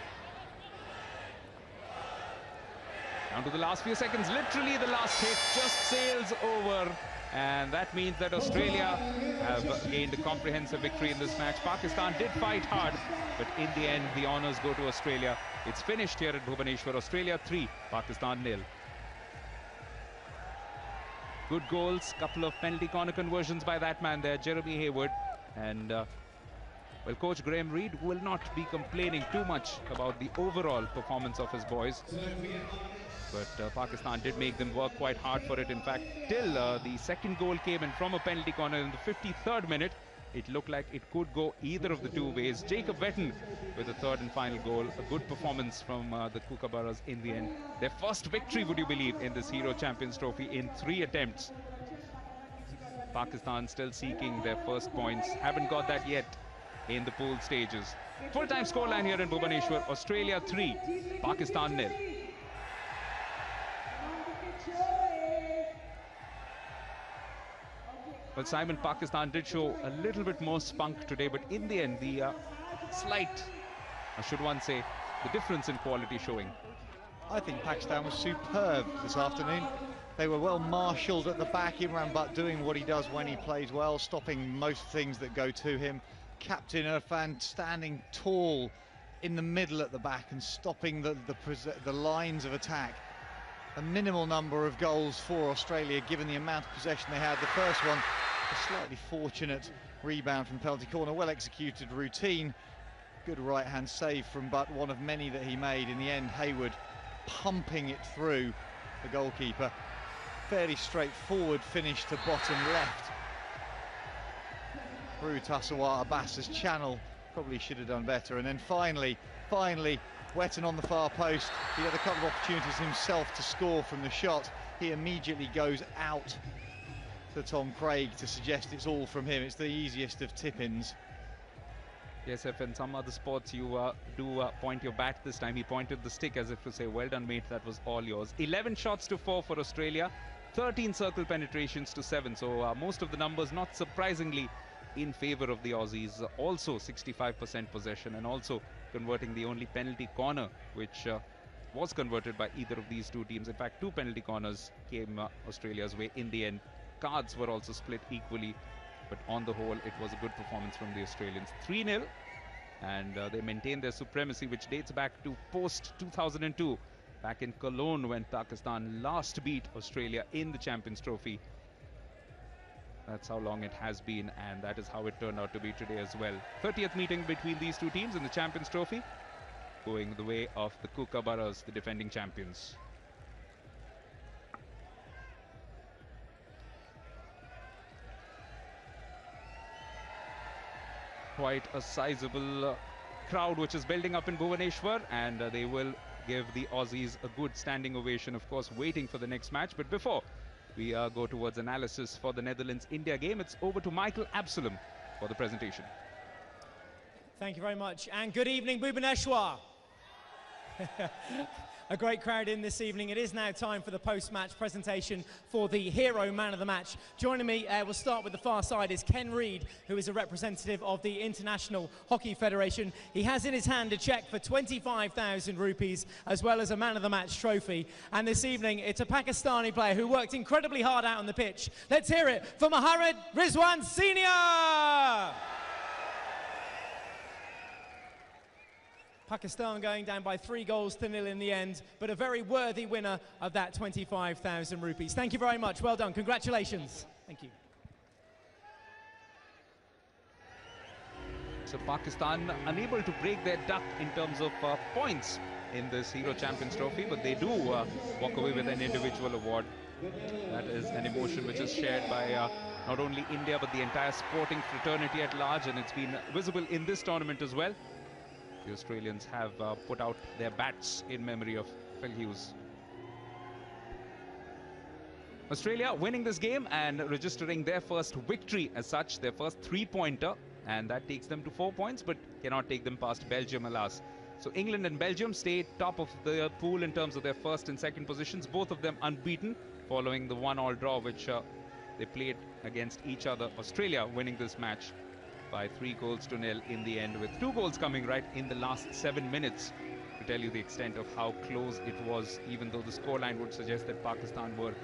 Down to the last few seconds, literally the last hit just sails over, and that means that Australia have gained a comprehensive victory in this match. Pakistan did fight hard, but in the end the honours go to Australia. It's finished here at Bhubaneswar. Australia 3, Pakistan 0. Good goals, couple of penalty corner conversions by that man there, Jeremy Hayward, and Well, Coach Graham Reid will not be complaining too much about the overall performance of his boys. But Pakistan did make them work quite hard for it. In fact, till the second goal came in from a penalty corner in the 53rd minute, it looked like it could go either of the two ways. Jacob Wetton with the third and final goal. A good performance from the Kookaburras in the end. Their first victory, would you believe, in this Hero Champions Trophy in 3 attempts. Pakistan still seeking their first points. Haven't got that yet in the pool stages. Full-time scoreline here in Bhubaneswar. Australia 3, Pakistan 0. Well, Simon, Pakistan did show a little bit more spunk today, but in the end, the slight, I should one say, the difference in quality showing. I think Pakistan was superb this afternoon. They were well marshalled at the back. Imran Butt doing what he does when he plays well, stopping most things that go to him. Captain Irfan standing tall in the middle at the back and stopping the lines of attack. A minimal number of goals for Australia, given the amount of possession they had. The first one, a slightly fortunate rebound from penalty corner, well executed routine. Good right-hand save from Butt, one of many that he made. In the end, Hayward pumping it through the goalkeeper. Fairly straightforward finish to bottom left. Through Tasawa Abbas's channel, probably should have done better. And then finally, Wetton on the far post. He had a couple of opportunities himself to score from the shot. He immediately goes out to Tom Craig to suggest it's all from him. It's the easiest of tip-ins. Yes, if in some other sports you do point your bat, this time he pointed the stick as if to say, well done mate, that was all yours. 11 shots to 4 for Australia, 13 circle penetrations to 7. So most of the numbers, not surprisingly, in favour of the Aussies. Also 65% possession, and also converting the only penalty corner which was converted by either of these two teams. In fact, 2 penalty corners came Australia's way in the end. Cards were also split equally, but on the whole it was a good performance from the Australians. 3-0, and they maintain their supremacy, which dates back to post 2002, back in Cologne, when Pakistan last beat Australia in the Champions Trophy. That's how long it has been, and that is how it turned out to be today as well. 30th meeting between these two teams in the Champions Trophy, going the way of the Kookaburras, the defending champions. Quite a sizable crowd which is building up in Bhubaneswar, and they will give the Aussies a good standing ovation, of course, waiting for the next match. But before we go towards analysis for the Netherlands-India game, it's over to Michael Absalom for the presentation. Thank you very much, and good evening, Bhubaneswar. A great crowd in this evening. It is now time for the post-match presentation for the hero man of the match. Joining me, we'll start with the far side, is Ken Reid, who is a representative of the International Hockey Federation. He has in his hand a cheque for 25,000 rupees, as well as a man of the match trophy. And this evening, it's a Pakistani player who worked incredibly hard out on the pitch. Let's hear it for Mohammad Rizwan Senior! Pakistan going down by 3-0 in the end, but a very worthy winner of that 25,000 rupees. Thank you very much. Well done. Congratulations. Thank you. So Pakistan unable to break their duck in terms of points in this Hero Champions Trophy, but they do walk away with an individual award. That is an emotion which is shared by not only India, but the entire sporting fraternity at large, and it's been visible in this tournament as well. The Australians have put out their bats in memory of Phil Hughes. Australia winning this game and registering their first victory as such, their first 3-pointer, and that takes them to 4 points, but cannot take them past Belgium, alas. So England and Belgium stay top of the pool in terms of their first and second positions, both of them unbeaten following the 1-1 draw which they played against each other. Australia winning this match by 3-0 in the end, with 2 goals coming right in the last 7 minutes to tell you the extent of how close it was, even though the scoreline would suggest that Pakistan were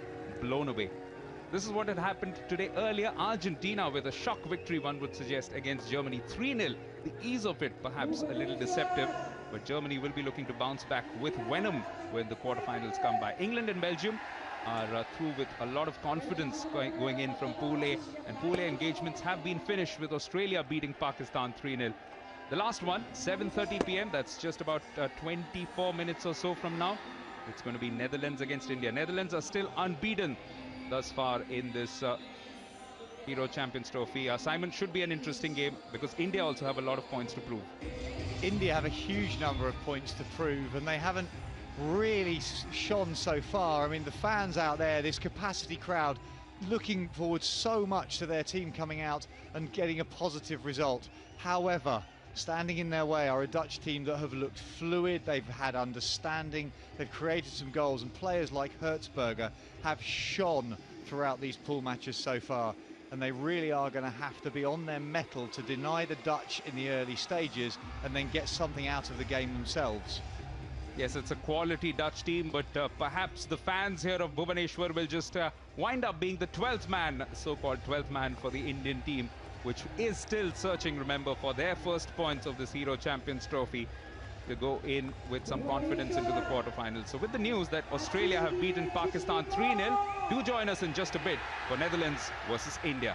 blown away. This is what had happened today earlier. Argentina with a shock victory, one would suggest, against Germany, 3-0. The ease of it perhaps a little deceptive, but Germany will be looking to bounce back with venom when the quarterfinals come by. England and Belgium are through with a lot of confidence going in from Pool A. And Pool A engagements have been finished with Australia beating Pakistan 3-0. The last one, 7:30 p.m. That's just about 24 minutes or so from now. It's going to be Netherlands against India. Netherlands are still unbeaten thus far in this Hero Champions Trophy. Simon, should be an interesting game because India also have a lot of points to prove. India have a huge number of points to prove, and they haven't really shone so far. I mean, the fans out there, this capacity crowd, looking forward so much to their team coming out and getting a positive result. However, standing in their way are a Dutch team that have looked fluid, they've had understanding, they've created some goals, and players like Hertzberger have shone throughout these pool matches so far. And they really are going to have to be on their mettle to deny the Dutch in the early stages and then get something out of the game themselves. Yes, it's a quality Dutch team, but perhaps the fans here of Bhubaneswar will just wind up being the 12th man, so-called 12th man for the Indian team, which is still searching, remember, for their first points of this Hero Champions Trophy to go in with some confidence into the quarterfinals. So with the news that Australia have beaten Pakistan 3-0, do join us in just a bit for Netherlands versus India.